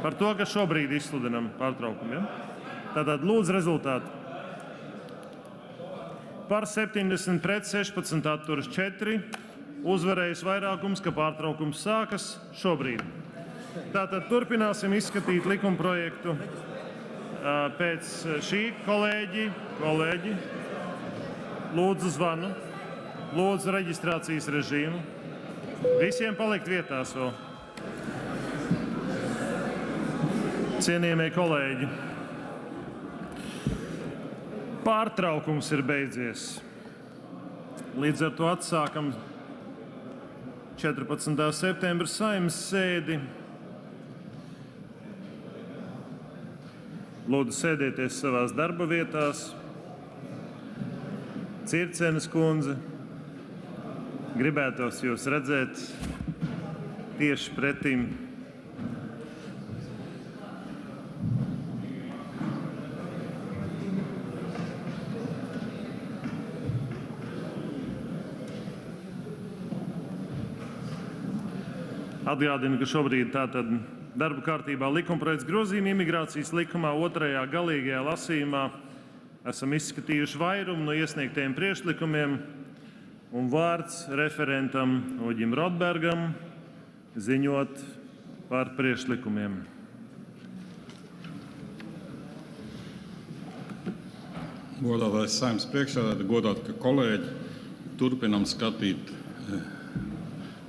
Par to, ka šobrīd izsludinām pārtraukumu, ja? Tātad lūdzu rezultātu. Par 70, pret 16, atturas 4. Uzvarējis vairākums, ka pārtraukums sākas šobrīd. Tātad turpināsim izskatīt likumprojektu pēc šī. Kolēģi, lūdzu zvanu, lūdzu reģistrācijas režīmu. Visiem palikt vietās vēl. Cienījamie kolēģi, pārtraukums ir beidzies. Līdz ar to atsākam 14. septembra Saeimas sēdi. Lūdzu, sēdieties savās darba vietās. Circenes kundze, gribētos jūs redzēt tieši pretim. Atgādinu, ka šobrīd tātad darba kārtībā likumprojekts grozījuma imigrācijas likumā 2. galīgajā lasījumā esam izskatījuši vairumu no iesniegtajiem priekšlikumiem un vārds referentam Uģim Rotbergam ziņot par priekšlikumiem. Godātais Saeimas priekšsēdētāji, godātie kolēģi, turpinam skatīt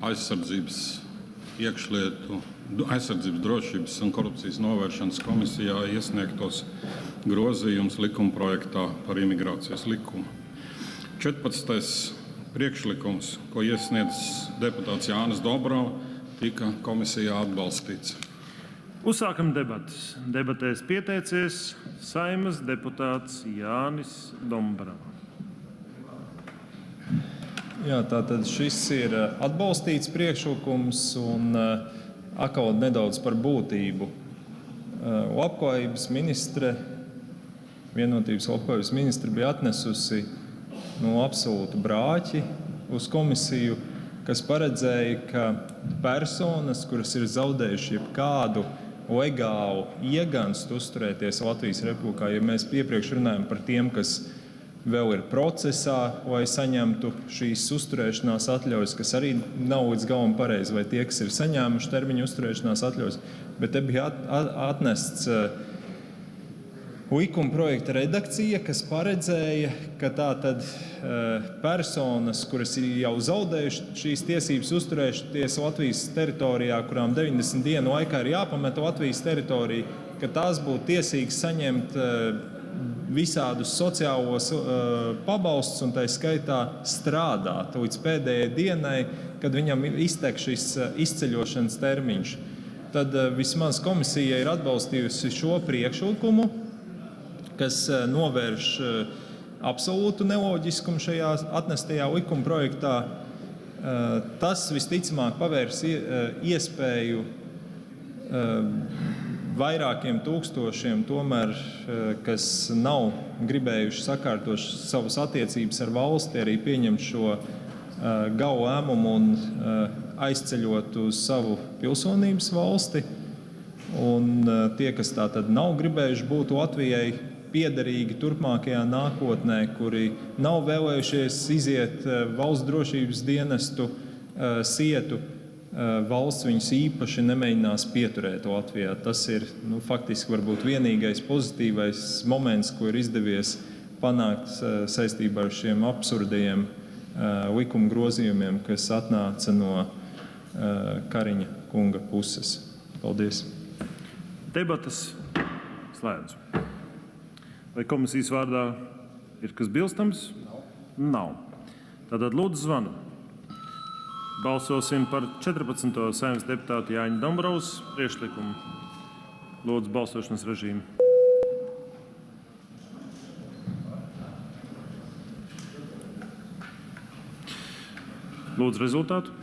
aizsardzības, iekšlietu, aizsardzības, drošības un korupcijas novēršanas komisijā iesniegtos grozījumus likumprojektā par imigrācijas likumu. 14. priekšlikums, ko iesniedz deputāts Jānis Dombrovs, tika komisijā atbalstīts. Uzsākam debatas. Debatēs pieteicies Saeimas deputāts Jānis Dombrovs. Jā, tātad šis ir atbalstīts priekšlikums un atkal nedaudz par būtību. Labklājības ministre, Vienotības labklājības ministre bija atnesusi absolūtu brāķi uz komisiju, kas paredzēja, ka personas, kuras ir zaudējuši jebkādu legālu ieganstu uzturēties Latvijas Republikā, ja mēs iepriekš runājam par tiem, kas vēl ir procesā, lai saņemtu šīs uzturēšanās atļaujas, kas arī nav līdz galam pareizi, vai tie, kas ir saņēmuši termiņu uzturēšanās atļaujas, bet te bija atnests likuma projekta redakcija, kas paredzēja, ka tātad personas, kuras ir jau zaudējuši šīs tiesības uzturēties Latvijas teritorijā, kurām 90 dienu laikā ir jāpameta Latvijas teritorija, ka tās būtu tiesīgas saņemt visādus sociālos pabalstus un tā skaitā strādāt līdz pēdējai dienai, kad viņam iztek šis izceļošanas termiņš. Tad vismaz komisija ir atbalstījusi šo priekšlikumu, kas novērš absolūtu neloģiskumu šajā atnestajā likuma projektā. Tas visticamāk pavērs iespēju vairākiem tūkstošiem, tomēr, kas nav gribējuši sakārtot savas attiecības ar valsti, arī pieņemt šo galu lēmumu un aizceļot uz savu pilsonības valsti. Un tie, kas tātad nav gribējuši būt Latvijai piederīgi turpmākajā nākotnē, kuri nav vēlējušies iziet valsts drošības dienestu sietu, valsts viņus īpaši nemēģinās pieturēt Latvijā. Tas ir faktiski varbūt vienīgais pozitīvais moments, ko ir izdevies panākt saistībā ar šiem absurdajiem likuma grozījumiem, kas atnāca no Kariņa kunga puses. Paldies! Debates slēdzu. Vai komisijas vārdā ir kas bilstams? Nav. Tātad lūdzu zvanu. Balsosim par 14. Saeimas deputāta Jāņa Dombrovas priekšlikumu. Lūdzu balsošanas režīmu. Lūdzu rezultātu.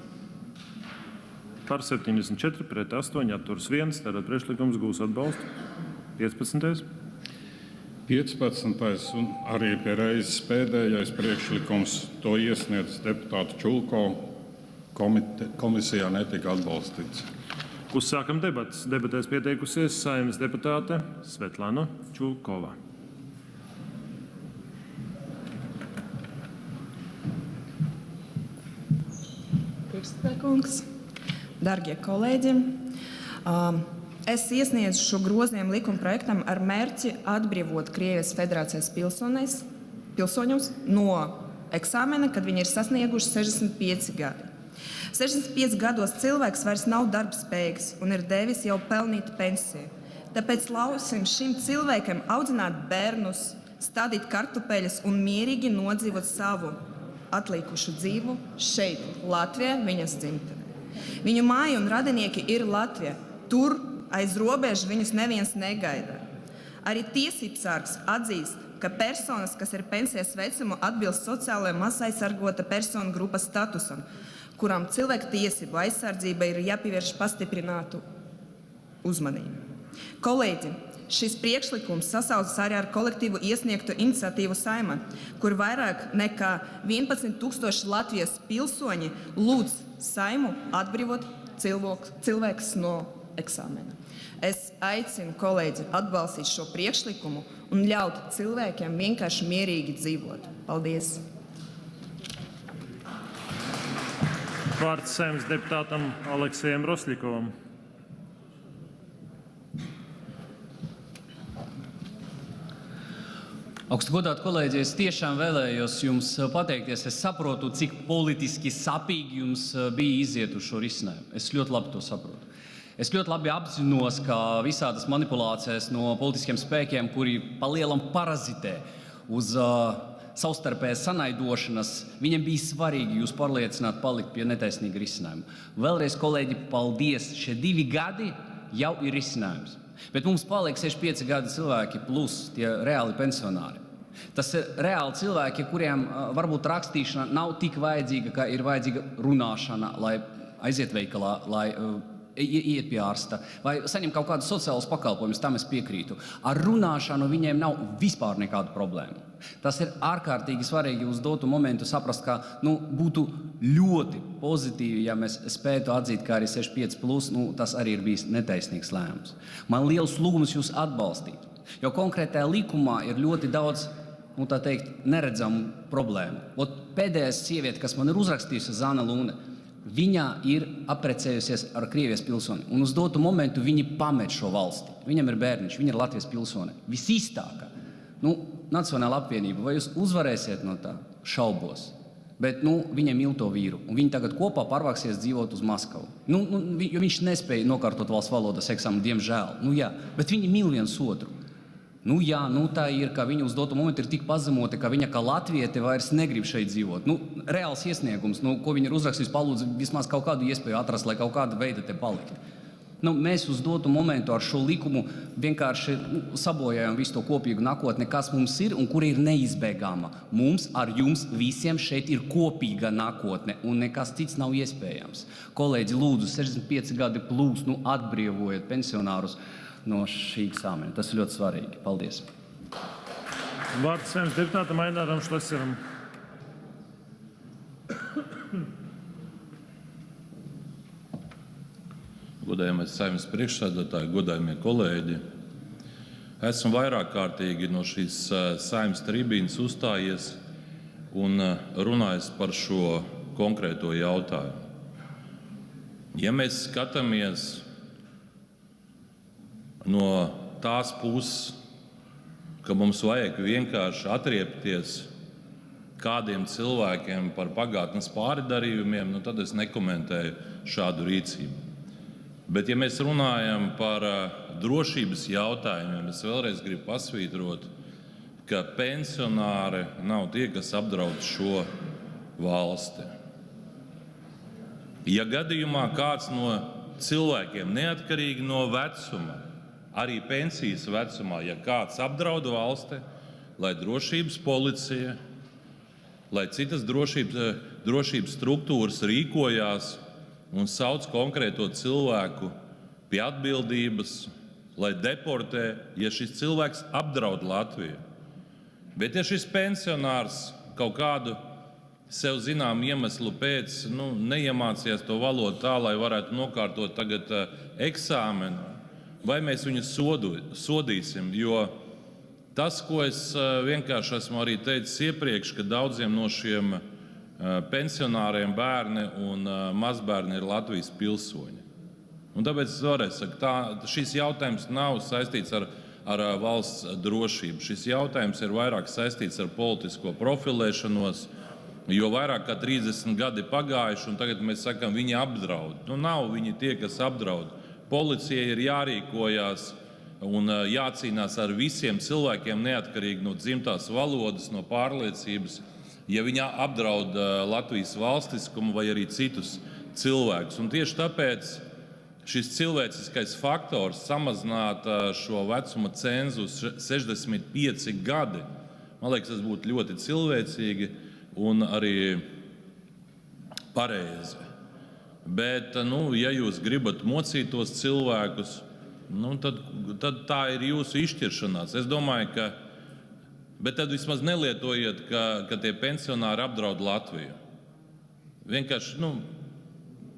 Par 74, pret 8, atturas 1. Tātad priekšlikums gūs atbalstu. 15. 15. un arī pie reizes pēdējais priekšlikums, to iesniedz deputāta Čulko, komisijā netika atbalstīts. Uzsākam debatas. Debatēs pieteikusies Saeimas deputāte Svetlana Čulkova. Priekšsēdētājkungs, dargie kolēģi, es iesniedzu šo grozījumu likuma projektam ar mērķi atbrīvot Krievijas Federācijas pilsoņus no eksāmena, kad viņi ir sasnieguši 65 gadi. 65 gados cilvēks vairs nav darbspējīgs un ir devis jau pelnītu pensiju. Tāpēc ļausim šim cilvēkam audzināt bērnus, stādīt kartupeļus un mierīgi nodzīvot savu atlikušu dzīvu šeit, Latvijā, viņas dzimtenē. Viņu māja un radinieki ir Latvija. Tur aiz robežas viņus neviens negaida. Arī tiesībsargs atzīst, ka personas, kas ir pensijas vecuma, atbilst sociālajai mazaizsargota personu grupas statusam, kurām cilvēku tiesību aizsardzība ir jāpievērš pastiprinātu uzmanību. Kolēģi, šis priekšlikums sasaucas arī ar kolektīvu iesniegtu iniciatīvu Saeimā, kur vairāk nekā 11,000 Latvijas pilsoņi lūdz Saimu atbrīvot cilvēkus no eksāmena. Es aicinu kolēģi atbalstīt šo priekšlikumu un ļaut cilvēkiem vienkārši mierīgi dzīvot. Paldies! Vārds Saeimas deputātam Aleksejam Rosļikovam. Augstgodāti kolēģi, es tiešām vēlējos jums pateikties. Es saprotu, cik politiski sapīgi jums bija iziet uz šo risinājumu. Es ļoti labi to saprotu. Es ļoti labi apzinos, ka visādas manipulācijas no politiskiem spēkiem, kuri palielam parazitē uz savstarpējas sanaidošanas, viņiem bija svarīgi jūs pārliecināt palikt pie netaisnīga risinājuma. Vēlreiz, kolēģi, paldies! Šie 2 gadi jau ir risinājums. Bet mums paliek 65 gadi cilvēki plus tie reāli pensionāri. Tas ir reāli cilvēki, kuriem varbūt rakstīšana nav tik vajadzīga, kā ir vajadzīga runāšana, lai aiziet veikalā, lai iet pie ārsta, vai saņem kaut kādus sociālus pakalpojumus, tam es piekrītu. Ar runāšanu viņiem nav vispār nekādu problēmu. Tas ir ārkārtīgi svarīgi uz dotu momentu saprast, ka būtu ļoti pozitīvi, ja mēs spētu atzīt, ka arī 65+, tas arī ir bijis netaisnīgs lēmums. Man liels lūgums jūs atbalstīt, jo konkrētajā likumā ir ļoti daudz, tā teikt, neredzamu problēmu. Pēdējais sieviete, kas man ir uzrakstījusi, Zana Lūne, viņa ir apprecējusies ar Krievijas pilsoni, un uz dotu momentu viņi pamet šo valsti. Viņam ir bērniņš, viņa ir Latvijas pilsone. Visīstākā. Nacionāla apvienība, vai jūs uzvarēsiet no tā? Šaubos. Bet viņam mīl to vīru, un viņi tagad kopā pārvāksies dzīvot uz Maskavu. Jo viņš nespēja nokārtot valsts valodas eksāmenu, diemžēl. Jā, bet viņi mīl viens otru. Jā, tā ir, ka viņa uz dotu momentu ir tik pazemota, ka viņa kā latviete vairs negrib šeit dzīvot. Reāls iesniegums, ko viņa ir uzrakstījusi, palūdzu vismaz kaut kādu iespēju atrast, lai kaut kāda veida te palikt. Mēs uz dotu momentu ar šo likumu vienkārši sabojājam visu to kopīgu nākotni, kas mums ir un kur ir neizbēgama. Mums ar jums visiem šeit ir kopīga nākotne un nekas cits nav iespējams. Kolēģi, lūdzu, 65 gadi plus, atbrīvojiet pensionārus no šī eksāmena. Tas ir ļoti svarīgi. Paldies. Vārds Saeimas deputātam Aināram Šleseram. Godājamais Saeimas priekšsēdētāji, godājamie kolēģi. Esmu vairāk kārtīgi no šīs Saeimas tribīnes uzstājies un runājis par šo konkrēto jautājumu. Ja mēs skatāmies no tās puses, ka mums vajag vienkārši atriepties kādiem cilvēkiem par pagātnes pārdarījumiem, tad es nekomentēju šādu rīcību. Bet, ja mēs runājam par drošības jautājumiem, es vēlreiz gribu pasvītrot, ka pensionāri nav tie, kas apdraud šo valsti. Ja gadījumā kāds no cilvēkiem, neatkarīgi no vecuma, arī pensijas vecumā, ja kāds apdraud valsti, lai drošības policija, lai citas drošības struktūras rīkojās un sauc konkrēto cilvēku pie atbildības, lai deportē, ja šis cilvēks apdraud Latviju. Bet ja šis pensionārs kaut kādu sev zinām iemeslu pēc neiemācījās to valodu tā, lai varētu nokārtot tagad eksāmenu, vai mēs viņu sodīsim, jo tas, ko es vienkārši esmu arī teicis iepriekš, ka daudziem no šiem pensionāriem bērni un mazbērni ir Latvijas pilsoņi. Tāpēc es vēlreiz saku, šis jautājums nav saistīts ar valsts drošību. Šis jautājums ir vairāk saistīts ar politisko profilēšanos, jo vairāk kā 30 gadi pagājuši, un tagad mēs sakām, viņi apdraud. Nav viņi tie, kas apdraud. Policijai ir jārīkojās un jācīnās ar visiem cilvēkiem, neatkarīgi no dzimtās valodas, no pārliecības, ja viņi apdraud Latvijas valstiskumu vai arī citus cilvēkus. Un tieši tāpēc šis cilvēciskais faktors samazināt šo vecuma cenzu uz 65 gadi, man liekas, tas būtu ļoti cilvēcīgi un arī pareizi. Bet, ja jūs gribat mocīt tos cilvēkus, tad tā ir jūsu izšķiršanās. Es domāju, ka bet tad vismaz nelietojiet, ka tie pensionāri apdraud Latviju. Vienkārši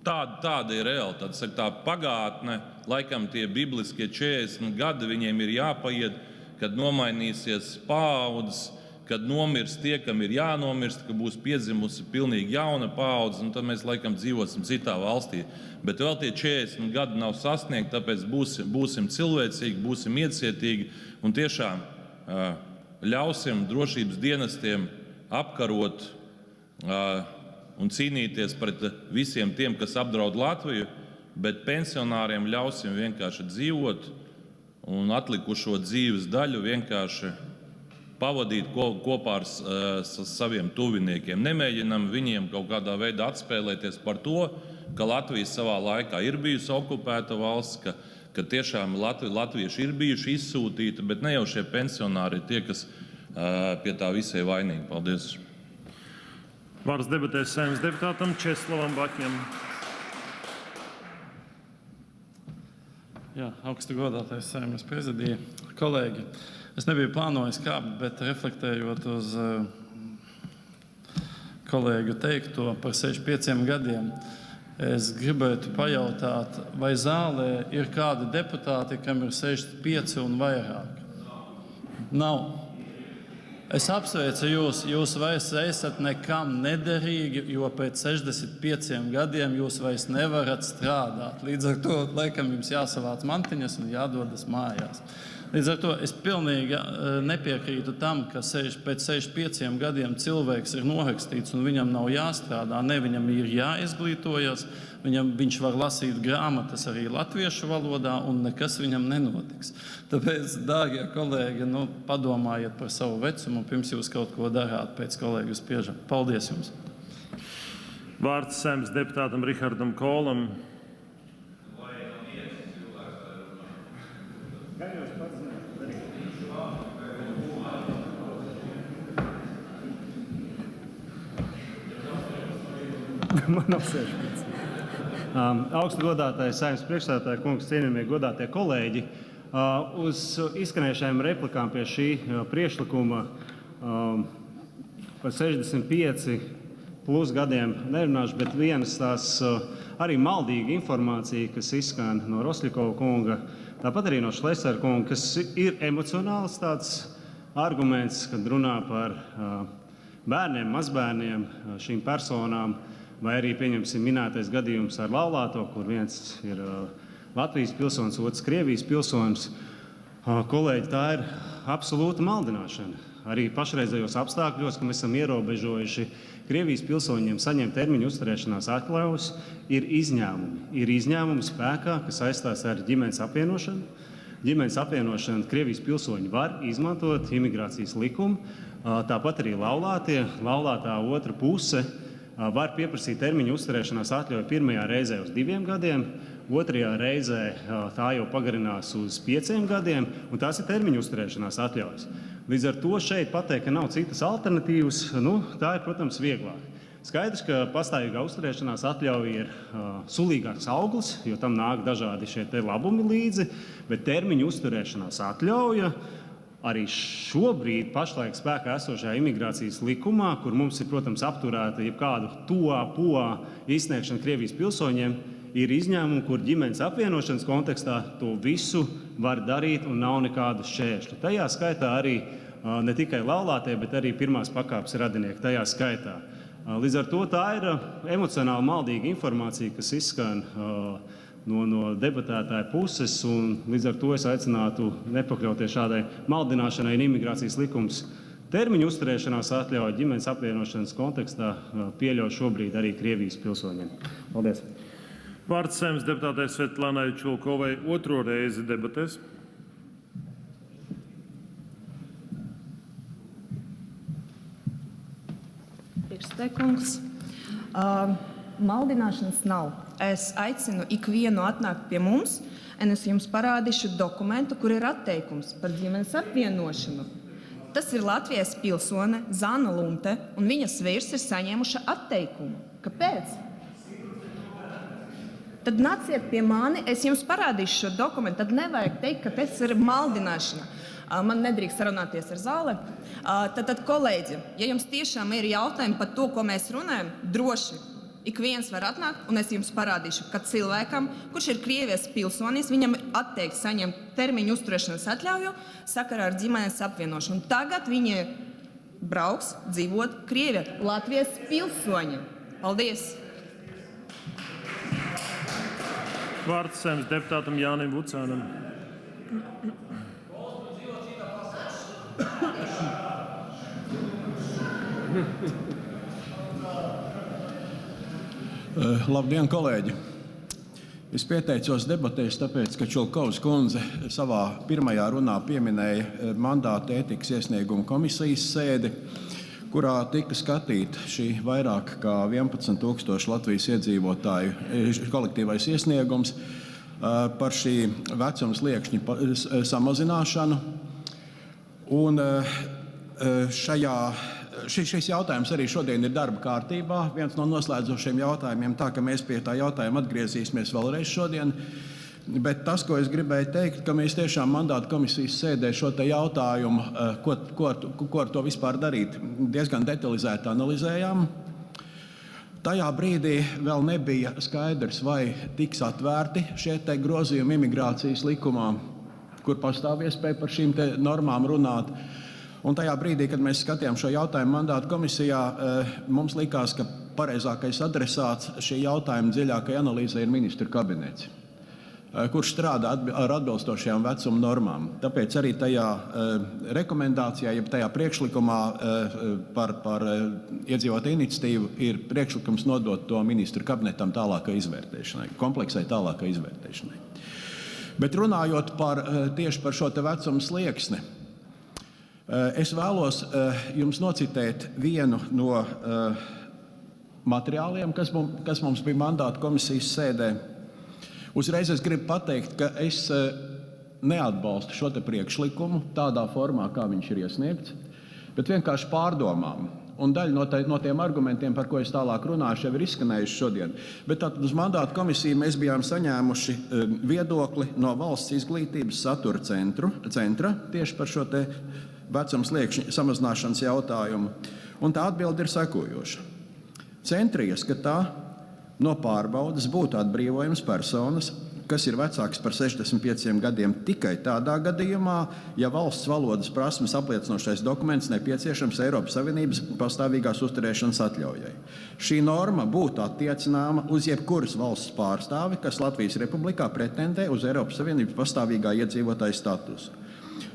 tāda ir realitāte. Tā pagātne, laikam tie bibliskie 40 gadi viņiem ir jāpaiet, kad nomainīsies paaudzes, kad nomirs tie, kam ir jānomirst, ka būs piedzimusi pilnīgi jauna paudze, un tad mēs laikam dzīvosim citā valstī. Bet vēl tie 40 gadi nav sasniegti, tāpēc būsim cilvēcīgi, būsim iecietīgi un tiešām ļausim drošības dienestiem apkarot un cīnīties pret visiem tiem, kas apdraud Latviju, bet pensionāriem ļausim vienkārši dzīvot un atlikušo dzīves daļu vienkārši pavadīt kopā ar saviem tuviniekiem. Nemēģinam viņiem kaut kādā veidā atspēlēties par to, ka Latvija savā laikā ir bijusi okupēta valsts, ka tiešām latvieši ir bijuši izsūtīti, bet ne jau šie pensionāri ir tie, kas pie tā visai vainīgi. Paldies. Vārds debatēs Saeimas deputātam Česlavam Baķim. Augsti godātais Saeimas prezidija, kolēģi. Es nebiju plānojis kāpt, bet reflektējot uz kolēģu teikto par 65 gadiem, es gribētu pajautāt, vai zālē ir kādi deputāti, kam ir 65 un vairāk? Nav. Es apsveicu jūs vairs esat nekam nederīgi, jo pēc 65 gadiem jūs vairs nevarat strādāt. Līdz ar to, laikam, jums jāsavāc mantiņas un jādodas mājās. Līdz ar to es pilnīgi nepiekrītu tam, ka pēc 65 gadiem cilvēks ir norakstīts un viņam nav jāstrādā, ne viņam ir jāizglītojas, viņš var lasīt grāmatas arī latviešu valodā, un nekas viņam nenotiks. Tāpēc, dārgie kolēģi, padomājiet par savu vecumu, pirms jūs kaut ko darāt pēc kolēģu spiežam. Paldies jums! Vārds Saeimas deputātam Rihardam Kolam. Man nav 16. Augstu godātais Saeimas priekšsēdētāja kungs, cienījamie godātie kolēģi, uz izskanējušajām replikām pie šī priekšlikuma par 65 plus gadiem nerunāšu, bet vienas tās arī maldīga informācija, kas izskan no Rosļikova kunga, tāpat arī no Šlesera kunga, kas ir emocionāls tāds arguments, kad runā par bērniem, mazbērniem, šīm personām, vai arī, pieņemsim, minētais gadījums ar laulāto, kur viens ir Latvijas pilsonis, otrs Krievijas pilsonis. Kolēģi, tā ir absolūta maldināšana. Arī pašreizējos apstākļos, ka mēs esam ierobežojuši Krievijas pilsoņiem saņemt termiņu uzturēšanās atļaujas, ir izņēmumi. Ir izņēmumi spēkā, kas saistās ar ģimenes apvienošanu. Ģimenes apvienošanu Krievijas pilsoņi var izmantot imigrācijas likumu. Tāpat arī laulātā otra puse var pieprasīt termiņu uzturēšanās atļauju pirmajā reizē uz 2 gadiem, otrajā reizē tā jau pagarinās uz 5 gadiem, un tās ir termiņu uzturēšanās atļaujas. Līdz ar to šeit pateikt, ka nav citas alternatīvas, tā ir, protams, vieglāk. Skaidrs, ka pastāvīgā uzturēšanās atļauja ir sulīgāks auglis, jo tam nāk dažādi šie labumi līdzi, bet termiņu uzturēšanās atļauja arī šobrīd pašlaik spēkā esošajā imigrācijas likumā, kur mums ir, protams, apturēta jebkādu POA izsniegšana Krievijas pilsoņiem, ir izņēmumi, kur ģimenes apvienošanas kontekstā to visu var darīt un nav nekādu šķēršļu. Tajā skaitā arī ne tikai laulātie, bet arī pirmās pakāpes radinieki tajā skaitā. Līdz ar to tā ir emocionāli maldīga informācija, kas izskan no debatētāja puses, un līdz ar to es aicinātu nepakļauties šādai maldināšanai, un imigrācijas likums termiņu uzturēšanās atļauja ģimenes apvienošanas kontekstā pieļauj šobrīd arī Krievijas pilsoņiem. Paldies! Vārds Saeimas deputātei Svetlanai Čulkovai otro reizi debatēs. Priekšsēdētājs. Maldināšanas nav. Es aicinu ikvienu atnākt pie mums, un es jums parādīšu dokumentu, kur ir atteikums par ģimenes apvienošanu. Tas ir Latvijas pilsone Zana Lunte, un viņas vīrs ir saņēmuši atteikumu. Kāpēc? Tad nāciet pie mani, es jums parādīšu šo dokumentu. Tad nevajag teikt, ka tas ir maldināšana. Man nedrīkst sarunāties ar zāli. Tad, kolēģi, ja jums tiešām ir jautājumi par to, ko mēs runājam, droši ik viens var atnākt, un es jums parādīšu, ka cilvēkam, kurš ir Krievijas pilsonis, viņam atteikts saņemt termiņu uzturēšanas atļauju sakarā ar ģimenes apvienošanu. Tagad viņi brauks dzīvot Krievijā, Latvijas pilsoņi. Paldies! Vārds Saeimas deputātam Jānim Vucānam. Labdien, kolēģi! Es pieteicos debatēs, tāpēc, ka Čulkovas kundze savā pirmajā runā pieminēja mandāta ētikas iesniegumu komisijas sēdi, kurā tika skatīta šī vairāk kā 11,000 Latvijas iedzīvotāju kolektīvais iesniegums par šī vecuma sliekšņa samazināšanu. Un šis jautājums arī šodien ir darba kārtībā, viens no noslēdzošiem jautājumiem, tā ka mēs pie tā jautājuma atgriezīsimies vēlreiz šodien. Bet tas, ko es gribēju teikt, ka mēs tiešām mandāta komisijas sēdē šo te jautājumu, ko ar to vispār darīt, diezgan detalizēti analizējām. Tajā brīdī vēl nebija skaidrs, vai tiks atvērti šie te grozījumi imigrācijas likumā, kur pastāv iespēja par šīm te normām runāt. Un tajā brīdī, kad mēs skatījām šo jautājumu mandāta komisijā, mums likās, ka pareizākais adresāts šī jautājuma dziļākai analīzei ir ministru kabinets. kurš strādā ar atbilstošajām vecuma normām. Tāpēc arī tajā rekomendācijā, ja tajā priekšlikumā par iedzīvotāju iniciatīvu ir priekšlikums nodot to ministru kabinetam tālākai izvērtēšanai, kompleksai tālākai izvērtēšanai. Bet runājot tieši par šo te vecuma slieksni, es vēlos jums nocitēt vienu no materiāliem, kas mums bija mandāta komisijas sēdē. Uzreiz es gribu pateikt, ka es neatbalstu šo te priekšlikumu tādā formā, kā viņš ir iesniegts, bet vienkārši pārdomām. Un daļa no tiem argumentiem, par ko es tālāk runāšu, jau ir izskanējuši šodien. Bet tātad uz mandāta komisiju mēs bijām saņēmuši viedokli no Valsts izglītības satura centra tieši par šo te vecuma sliekšņa samazināšanas jautājumu. Un tā atbilde ir sekojoša. Centra ieskatā no pārbaudas būtu atbrīvojams personas, kas ir vecāks par 65 gadiem tikai tādā gadījumā, ja valsts valodas prasmes apliecinošais dokuments nepieciešams Eiropas Savienības pastāvīgās uzturēšanas atļaujai. Šī norma būtu attiecināma uz jebkuras valsts pārstāvi, kas Latvijas Republikā pretendē uz Eiropas Savienības pastāvīgā iedzīvotāja statusu.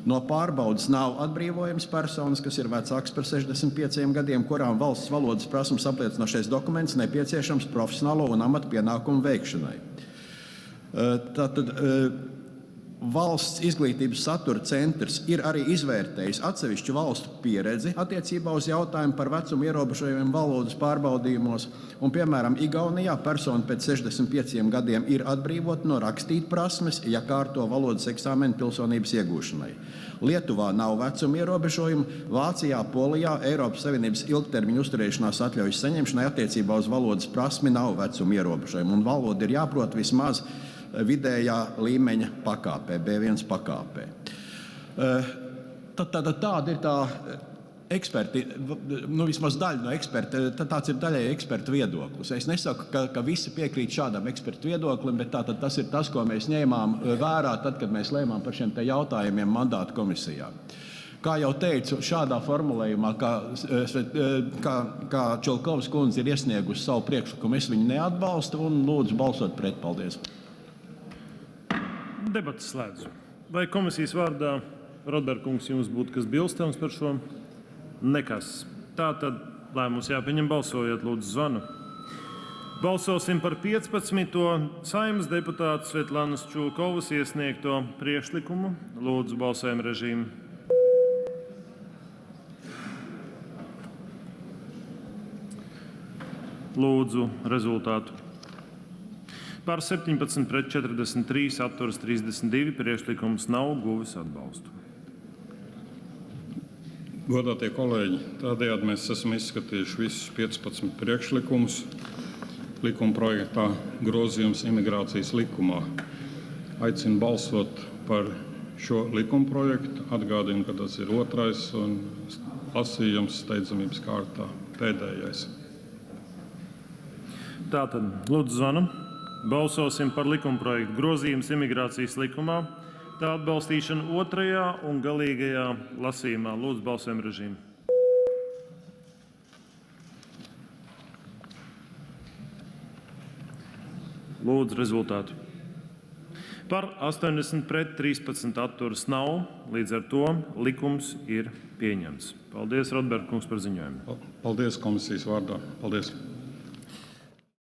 No pārbaudas nav atbrīvojams personas, kas ir vecāks par 65 gadiem, kurām valsts valodas prasmes apliecinošais dokuments nepieciešams profesionālo un amata pienākumu veikšanai. Tātad Valsts izglītības satura centrs ir arī izvērtējis atsevišķu valstu pieredzi attiecībā uz jautājumu par vecuma ierobežojumiem valodas pārbaudījumos. Un, piemēram, Igaunijā persona pēc 65 gadiem ir atbrīvota no rakstīt prasmes, ja kārto valodas eksāmenu pilsonības iegūšanai. Lietuvā nav vecuma ierobežojumu, Vācijā, Polijā Eiropas Savienības ilgtermiņa uzturēšanās atļaujas saņemšanai attiecībā uz valodas prasmi nav vecuma ierobežojumu, un valoda ir jāprot vismaz vidējā līmeņa pakāpē, B1 pakāpē. Tāda ir tā eksperti, vismaz daļa no eksperta, tāds ir daļai eksperta viedoklis. Es nesaku, ka visi piekrīt šādam ekspertu viedoklim, bet tas ir tas, ko mēs ņēmām vērā tad, kad mēs lēmām par šiem te jautājumiem mandāta komisijā. Kā jau teicu, šādā formulējumā, kā Čulkovas kundze ir iesniegusi savu priekšlikumu, es viņu neatbalstu un lūdzu balsot pret. Paldies. Debates slēdzu. Vai komisijas vārdā, Rodberga kungs, jums būtu kas bilstams par šo? Nekas. Tātad lēmums jāpieņem balsojot, lūdzu zvanu. Balsosim par 15. Saeimas deputātes Svetlanas Čulkovas iesniegto priekšlikumu. Lūdzu balsojumu režīmu. Lūdzu rezultātu. Par 17 pret 43, atturas 32, priekšlikums nav guvis atbalstu. Godātie kolēģi, tādējādi mēs esam izskatījuši visus 15 priekšlikumus likuma projektā grozījums imigrācijas likumā. Aicinu balsot par šo likuma projektu. Atgādinu, ka tas ir otrais un lasījums steidzamības kārtā pēdējais. Tātad, lūdzu zvanu. Balsosim par likumprojektu grozījums imigrācijas likumā, tā atbalstīšana otrajā un galīgajā lasījumā. Lūdzu balsojumu režīmu. Lūdzu rezultātu. Par 80 pret 13 atturas nav, līdz ar to likums ir pieņemts. Paldies, Rodberga kungs, par ziņojumu. Paldies komisijas vārdā. Paldies.